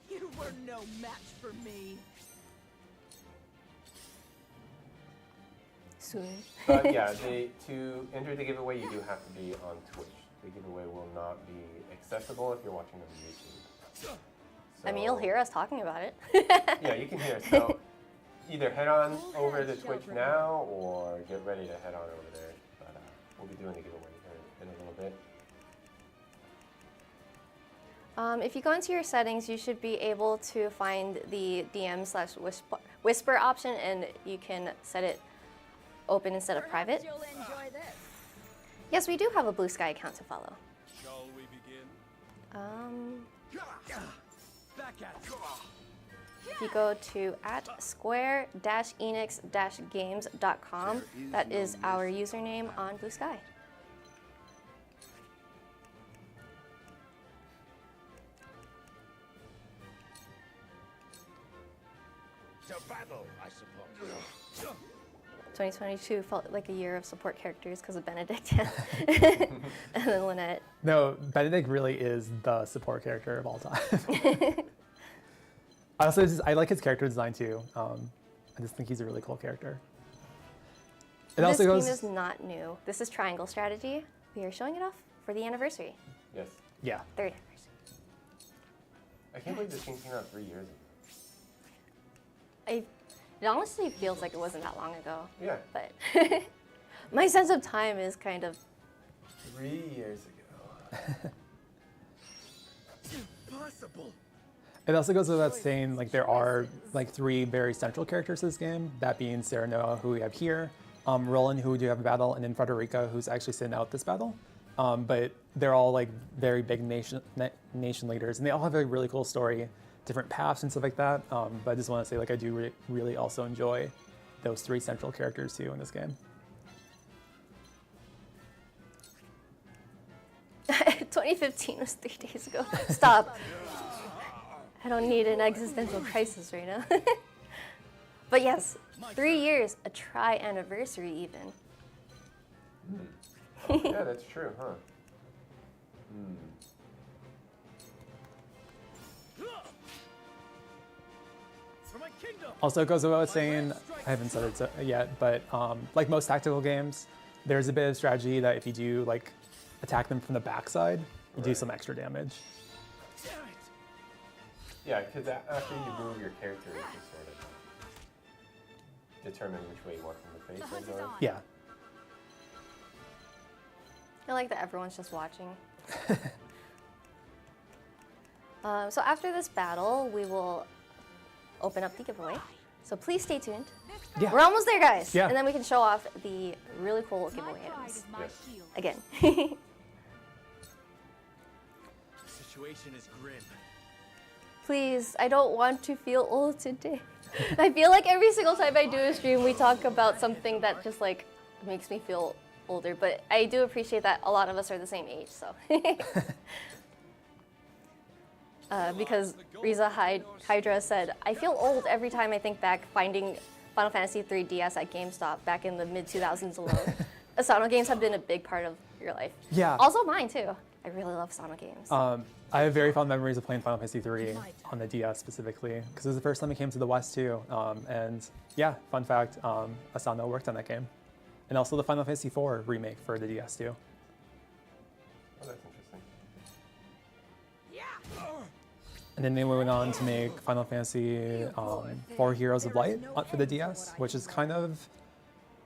You were no match for me. Soon. But yeah, to enter the giveaway, you do have to be on Twitch. The giveaway will not be accessible if you're watching on YouTube. I mean, you'll hear us talking about it. Yeah, you can hear us. So either head on over to Twitch now or get ready to head on over there. But we'll be doing the giveaway in a little bit. If you go into your settings, you should be able to find the DM/whisper option, and you can set it open instead of private. You'll enjoy this. Yes, we do have a Blue Sky account to follow. Shall we begin? Back at you. If you go to @square-enix-games.com, that is our username on Blue Sky. To battle, I suppose. 2022 felt like a year of support characters because of Benedict and then Lynette. No, Benedict really is the support character of all time. I like his character design too. I just think he's a really cool character. This game is not new. This is Triangle Strategy. We are showing it off for the anniversary. Yes. Yeah. 3rd anniversary. I can't believe this game came out 3 years ago. It honestly feels like it wasn't that long ago. Yeah. But my sense of time is kind of 3 years ago. Impossible. It also goes without saying, like, there are like 3 very central characters to this game, that being Serenoa, who we have here, Roland, who we do have a battle, and then Frederica, who's actually sitting out this battle. But they're all like very big nation leaders, and they all have a really cool story, different paths and stuff like that. But I just want to say, like, I do really also enjoy those 3 central characters too in this game. 2015 was 3 days ago. Stop. I don't need an existential crisis right now. But yes, 3 years, a tri-anniversary even. Oh, yeah, that's true, huh? Also, it goes without saying, I haven't said it yet, but like most tactical games, there's a bit of strategy that if you do like attack them from the backside, you do some extra damage. Yeah, because after you move your character, you can sort of determine which way you want them to face. Yeah. I like that everyone's just watching. So after this battle, we will open up the giveaway. So please stay tuned. Yeah. We're almost there, guys. Yeah. And then we can show off the really cool giveaway items. Yes. Again. Situation is grim. Please, I don't want to feel old today. I feel like every single time I do a stream, we talk about something that just like makes me feel older, but I do appreciate that a lot of us are the same age, so. Because Riza Hydra said, I feel old every time I think back finding Final Fantasy III DS at GameStop back in the mid-2000s alone. Asano games have been a big part of your life. Yeah. Also mine too. I really love Asano games. I have very fond memories of playing Final Fantasy III on the DS specifically, because it was the first time it came to the West too. And yeah, fun fact, Asano worked on that game. And also the Final Fantasy IV remake for the DS too. Oh, that's interesting. And then they went on to make Final Fantasy IV Heroes of Light for the DS, which is kind of,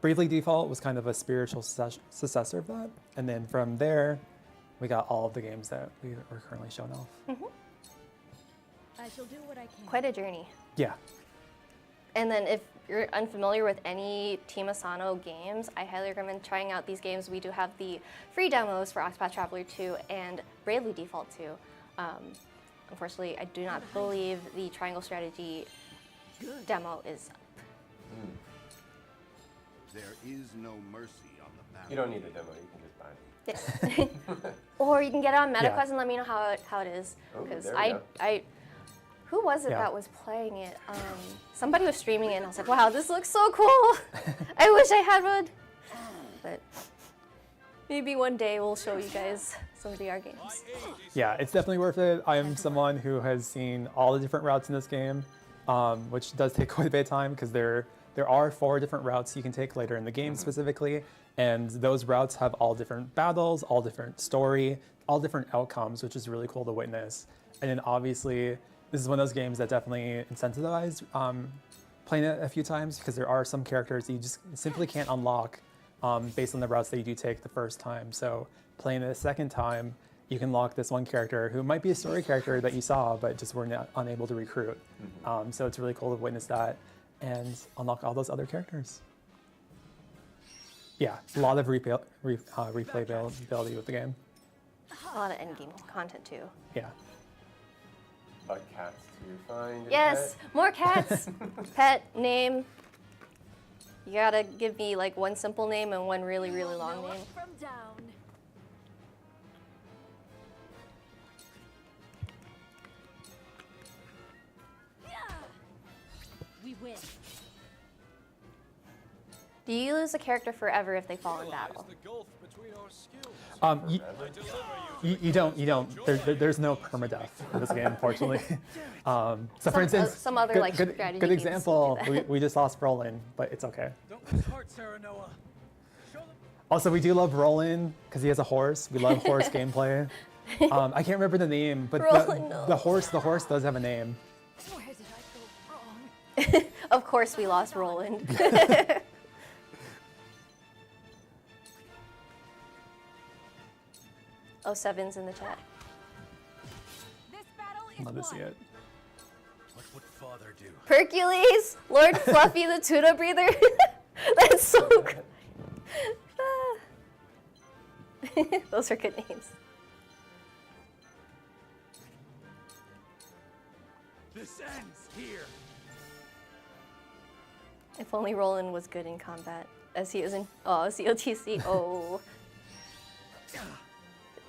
Bravely Default was kind of a spiritual successor of that. And then from there, we got all of the games that we are currently showing off. I shall do what I can. Quite a journey. Yeah. And then if you're unfamiliar with any Team Asano games, I highly recommend trying out these games. We do have the free demos for Octopath Traveler 2 and Bravely Default 2. Unfortunately, I do not believe the Triangle Strategy demo is up. There is no mercy on the battle. You don't need a demo, you can just buy it. Yes. Or you can get it on MetaQuest Yeah. and let me know how it is. Oh, Because there we go. who was it Yeah. that was playing it? Somebody was streaming it and I was like, wow, this looks so cool. I wish I had one. But maybe one day we'll show you guys some VR games. Yeah, it's definitely worth it. I am someone who has seen all the different routes in this game, which does take quite a bit of time because there are 4 different routes you can take later in the game specifically, and those routes have all different battles, all different story, all different outcomes, which is really cool to witness. And then obviously, this is one of those games that definitely incentivized playing it a few times because there are some characters that you just simply can't unlock based on the routes that you do take the first time. So playing it a second time, you can lock this one character who might be a story character that you saw, but just were unable to recruit. So it's really cool to witness that and unlock all those other characters. Yeah, a lot of replayability with the game. A lot of endgame content too. Yeah. But cats to find. and Yes, pet. more cats. Pet, name. You gotta give me like one simple name and one really, really long name. From down. We win. Do you lose a character forever if they fall in battle? You don't. There's no permadeath in this game, unfortunately. So for instance, some other like strategy good games example, do that. we just lost Roland, but it's okay. Don't lose heart, Serenoa. Also, we do love Roland because he has a horse. We love horse gameplay. I can't remember the name, but Roland, no. the horse does have a name. Where did I go wrong? Of course we lost Roland. Oh, Seven's in the chat. Love to see it. What would father do? Hercules, Lord Fluffy the Tuna Breather. That's so good. Those are good names. This ends here. If only Roland was good in combat, as he is in COTC. Oh.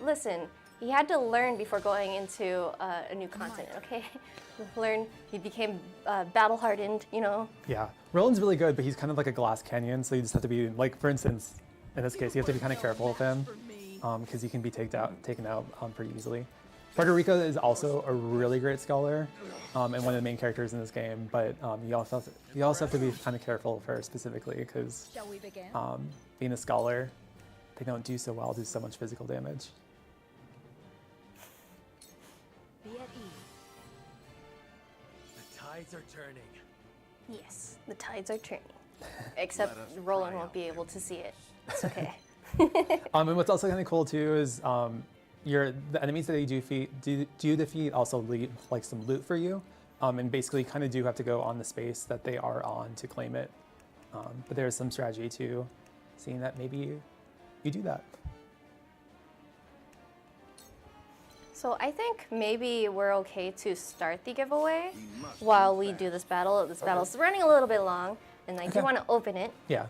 Listen, he had to learn before going into a new continent. Okay, learn. He became battle hardened. You know. Yeah, Roland's really good, but he's kind of like a glass canyon, so you just have to be like, for instance, in this case, you have to be kind of careful with him because he can be taken out pretty easily. Puerto Rico is also a really great scholar and one of the main characters in this game, but you also have to be kind of careful of her specifically because being a scholar, they don't do so well, do so much physical damage. Be at ease. The tides are turning. Yes, the tides are turning. Except Roland won't be able to see it. It's okay. And what's also kind of cool too is the enemies that you do defeat also leave like some loot for you, and basically kind of do have to go on the space that they are on to claim it. But there's some strategy to seeing that maybe you do that. So I think maybe we're okay to start the giveaway while we do this battle. This battle's running a little bit long, and I do want to open it. Yeah.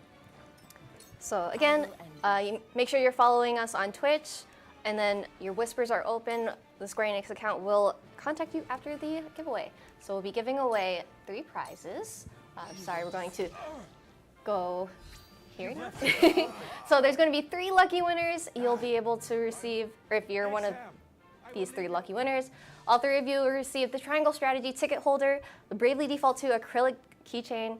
So again, you make sure you're following us on Twitch, and then your whispers are open. The Square Enix account will contact you after the giveaway. So we'll be giving away 3 prizes. Sorry, we're going to go here. So there's going to be 3 lucky winners. You'll be able to receive, or if you're one of these 3 lucky winners, all 3 of you will receive the Triangle Strategy ticket holder, the Bravely Default 2 acrylic keychain,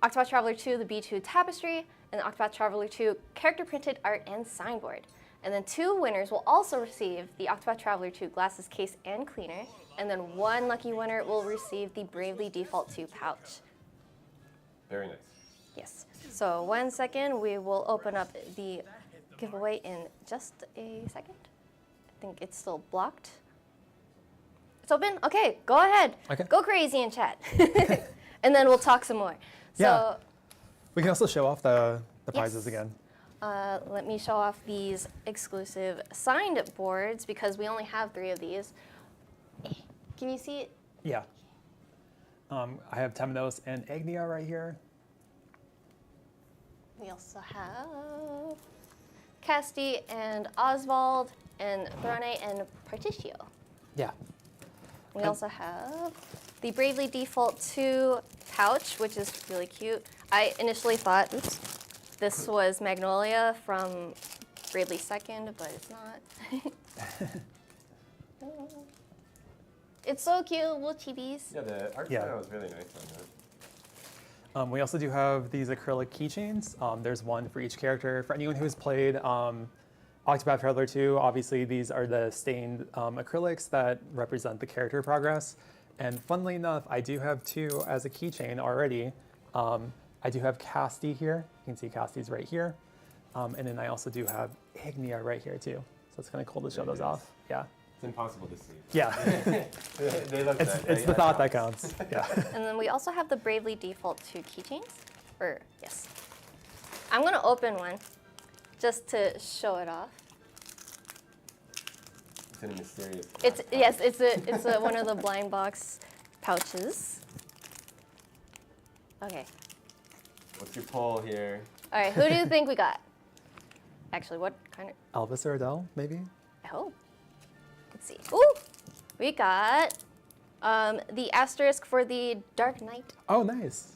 Octopath Traveler 2 the B2 tapestry, and the Octopath Traveler 2 character printed art and signboard. And then 2 winners will also receive the Octopath Traveler 2 glasses case and cleaner, and then 1 lucky winner will receive the Bravely Default 2 pouch. Very nice. Yes. So 1 second, we will open up the giveaway in just a second. I think it's still blocked. It's open? Okay, go ahead. Okay. Go crazy in chat. And then we'll talk some more. So, yeah. We can also show off the prizes again. Let me show off these exclusive signed boards because we only have 3 of these. Can you see it? Yeah. I have Temenos and Agnia right here. We also have Casti and Oswald and Throne and Particio. Yeah. We also have the Bravely Default 2 pouch, which is really cute. I initially thought, this was Magnolia from Bravely 2nd, but it's not. It's so cute, little chibis. Yeah, the art style was really nice on that. We also do have these acrylic keychains. There's one for each character. For anyone who's played Octopath Traveler 2, obviously these are the stained acrylics that represent the character progress. And funnily enough, I do have 2 as a keychain already. I do have Casti here. You can see Casti's right here. And then I also do have Agnia right here too. So it's kind of cool to show those off. Yeah. It's impossible to see. Yeah. They look nice. It's the thought that counts. Yeah. And then we also have the Bravely Default 2 keychains. Yes. I'm gonna open one just to show it off. It's in a mysterious. It's one of the blind box pouches. Okay. What's your poll here? All right. Who do you think we got? Actually, what kind of? Elvis or Adele, maybe? I hope. Let's see. Ooh, we got the asterisk for the Dark Knight. Oh, nice.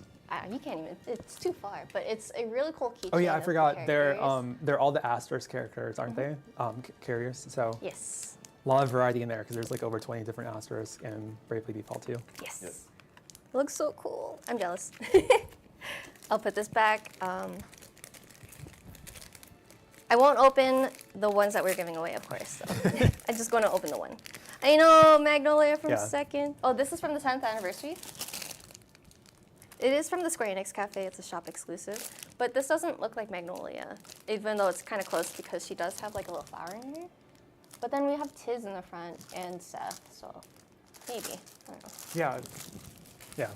You can't even. It's too far, but it's a really cool keychain. Oh yeah, I of forgot. the They're characters. all the asterisk characters, aren't they? Carriers. So Yes. a lot of variety in there because there's like over 20 different asterisks in Bravely Default 2. Yes. It looks so cool. I'm jealous. I'll put this back. I won't open the ones that we're giving away, of course. So. I'm just going to open the one. I know, Magnolia from 2nd. Oh, this is from the 10th anniversary. It is from the Square Enix Cafe. It's a shop exclusive. But this doesn't look like Magnolia, even though it's kind of close because she does have like a little flower in her. But then we have Tiz in the front and Seth, so maybe. I don't know. Yeah. Yeah.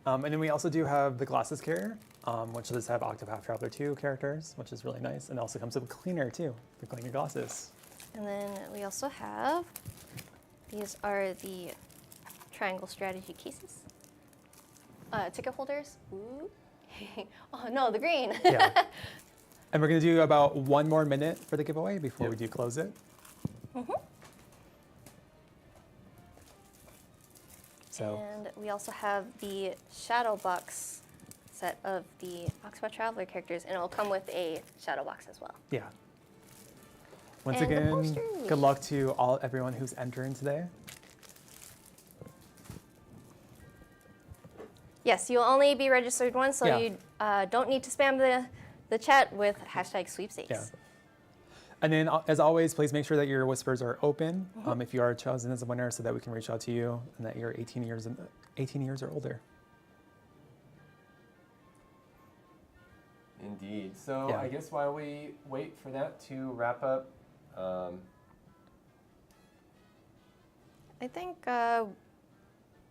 And then we also do have the Glasses Carrier, which does have Octopath Traveler 2 characters, which is really nice. And also comes with a cleaner too, to clean your glasses. And then we also have, these are the triangle strategy cases. Ticket holders. Ooh. Oh no, the green. Yeah. And we're gonna do about 1 more minute for the giveaway before we do close it. So. And we also have the Shadow Box set of the Octopath Traveler characters, and it will come with a Shadow Box as well. Yeah. Once And the again, posters. good luck to everyone who's entering today. Yes, you'll only be registered once, so Yeah. you don't need to spam the chat with hashtag sweepstakes. Yeah. And then, as always, please make sure that your whispers are open if you are chosen as a winner, so that we can reach out to you and that you're 18 years or older. Indeed. So Yeah. I guess while we wait for that to wrap up, I think,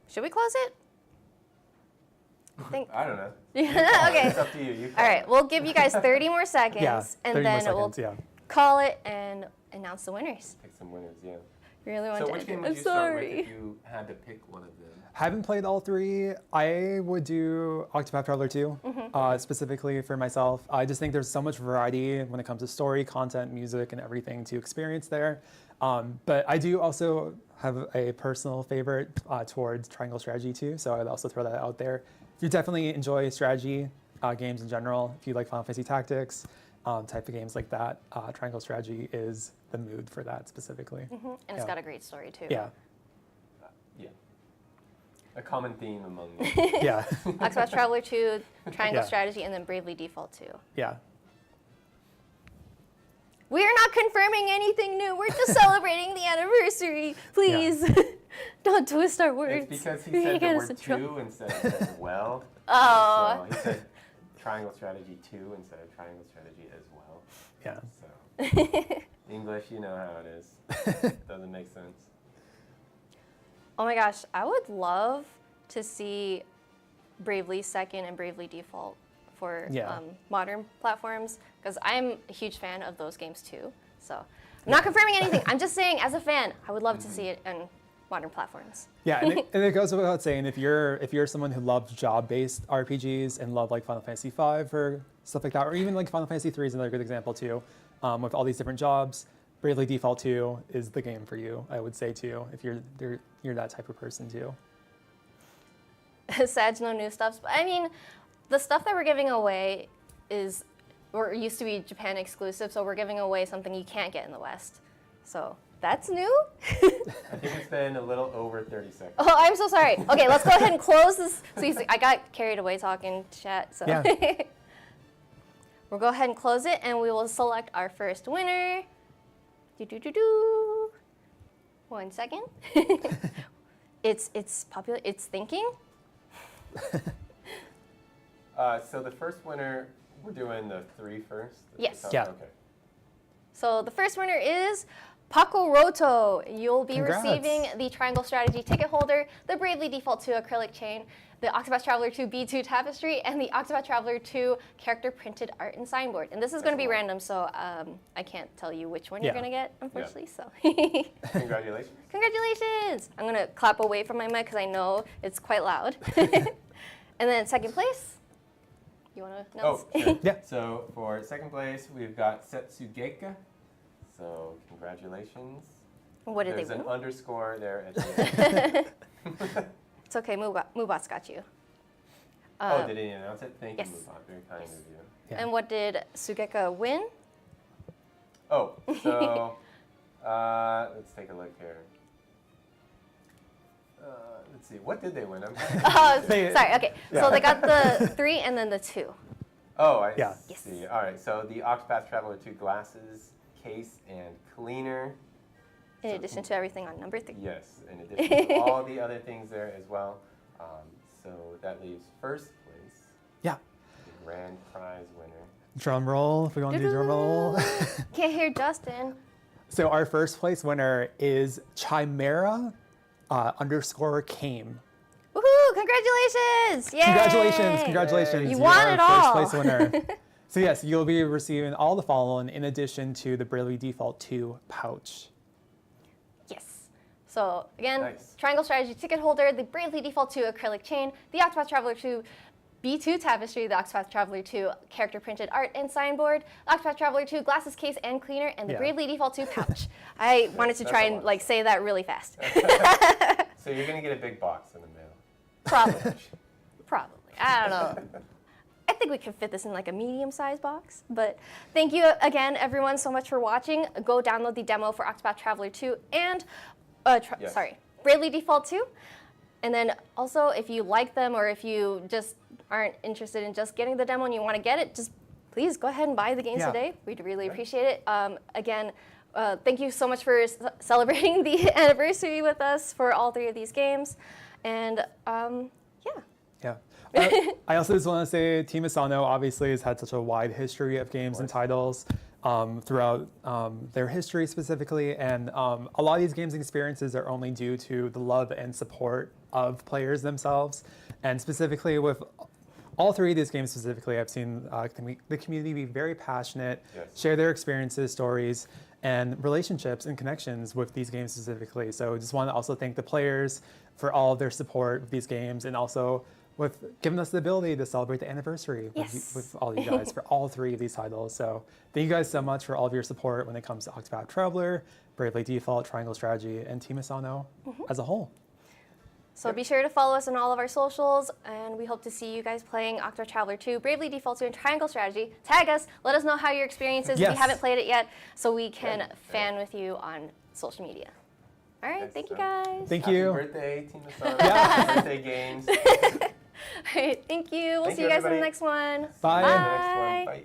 should we close it? I think. I don't know. Okay. It's up to you. You All right, we'll give you guys 30 more seconds, Yeah, 30 and more then we'll seconds, call it and announce the winners. Pick some winners, yeah. Really want So to which end game it. would I'm you start with sorry. if you had to pick one of them? Haven't played all 3. I would do Octopath Traveler 2, specifically for myself. I just think there's so much variety when it comes to story, content, music, and everything to experience there. But I do also have a personal favorite towards Triangle Strategy 2, so I'd also throw that out there. If you definitely enjoy strategy games in general, if you like Final Fantasy Tactics, type of games like that, Triangle Strategy is the mood for that specifically. And it's got a great story too. Yeah. Yeah. A common theme among them. Yeah. Octopath Traveler 2, Triangle Yeah. Strategy, and then Bravely Default 2. Yeah. We are not confirming anything new. We're just celebrating the anniversary. Please, don't twist our words. It's because he You're said the gonna get us word in trouble. 2 instead of as well. Oh. So he said Triangle Strategy 2 instead of Triangle Strategy as well. Yeah. So English, you know how it is. Doesn't make sense. Oh my gosh, I would love to see Bravely Second and Bravely Default for modern platforms, because I'm a huge fan of those games too. So I'm not confirming anything. I'm just saying, as a fan, I would love to see it in modern platforms. Yeah, and it goes without saying, if you're someone who loves job-based RPGs and love like Final Fantasy V or stuff like that, or even like Final Fantasy III is another good example too, with all these different jobs, Bravely Default 2 is the game for you, I would say too, if you're that type of person too. Sad's no new stuff, but I mean, the stuff that we're giving away used to be Japan exclusive, so we're giving away something you can't get in the West. So that's new. I think it's been a little over 30 seconds. Oh, I'm so sorry. Okay, let's go ahead and close this. So I got carried away talking chat, so. Yeah. We'll go ahead and close it, and we will select our first winner. Do. 1 second. It's popular. It's thinking. So the first winner, we're doing the 3 first? Yes. Yeah. Okay. So the first winner is Paco Roto. You'll be Congrats. receiving the Triangle Strategy ticket holder, the Bravely Default 2 acrylic chain, the Octopath Traveler 2 B2 tapestry, and the Octopath Traveler 2 character printed art and signboard. And this is going to be random, so I can't tell you which one you're going to get, unfortunately. So. Congratulations. Congratulations! I'm going to clap away from my mic because I know it's quite loud. And then second place. You want to announce? Oh, sure. Yeah. So for second place, we've got Setsugeka. So congratulations. What did There's they an win? underscore there at the end. It's okay, Mubot's got you. Oh, did he announce it? Thank yes. you, Mubot. Very kind of you. Yeah. And what did Sugeka win? Oh, so let's take a look here. Let's see, what did they win? Oh, sorry, okay. Yeah. So they got the 3 and then the 2. Oh, I Yeah. see. All right, so the Octopath Traveler 2 glasses, case, and cleaner. In addition to everything on number 3. Yes, in addition to all the other things there as well. So that leaves first place. Yeah. The grand prize winner. Drum roll, if we want to do drum roll. Can't hear Justin. So our first place winner is Chimera _ Came. Woohoo! Congratulations! Yay! Congratulations. You won it all. First place winner. So yes, you'll be receiving all the following in addition to the Bravely Default 2 pouch. Yes. So again, Triangle Strategy ticket holder, the Bravely Default 2 acrylic chain, the Octopath Traveler 2 B2 tapestry, the Octopath Traveler 2 character printed art and signboard, Octopath Traveler 2 glasses case and cleaner, and the Bravely Default 2 pouch. I wanted to try and like say that really fast. So you're gonna get a big box in the mail. Probably. Probably. I don't know. I think we can fit this in like a medium-sized box. But thank you again, everyone, so much for watching. Go download the demo for Octopath Traveler 2 and Bravely Default 2. And then also, if you like them or if you just aren't interested in just getting the demo and you want to get it, just please go ahead and buy the games today. We'd really appreciate it. Again, thank you so much for celebrating the anniversary with us for all 3 of these games. And Yeah. I also just want to say Team Asano obviously has had such a wide history of games and titles throughout their history specifically, and a lot of these games and experiences are only due to the love and support of players themselves. And specifically with all 3 of these games specifically, I've seen the community be very passionate, share their experiences, stories, and relationships and connections with these games specifically. So just want to also thank the players for all of their support of these games, and also with giving us the ability to celebrate the anniversary with all you guys for all 3 of these titles. So thank you guys so much for all of your support when it comes to Octopath Traveler, Bravely Default, Triangle Strategy, and Team Asano as a whole. So be sure to follow us on all of our socials, and we hope to see you guys playing Octopath Traveler 2, Bravely Default 2, and Triangle Strategy. Tag us, let us know how your experience is if you haven't played it yet, so we can fan with you on social media. All right, thank you guys. Thank you. Happy birthday, Team Asano. Happy birthday games. All right, thank you. We'll see you guys in the next one. Bye. Bye. Bye.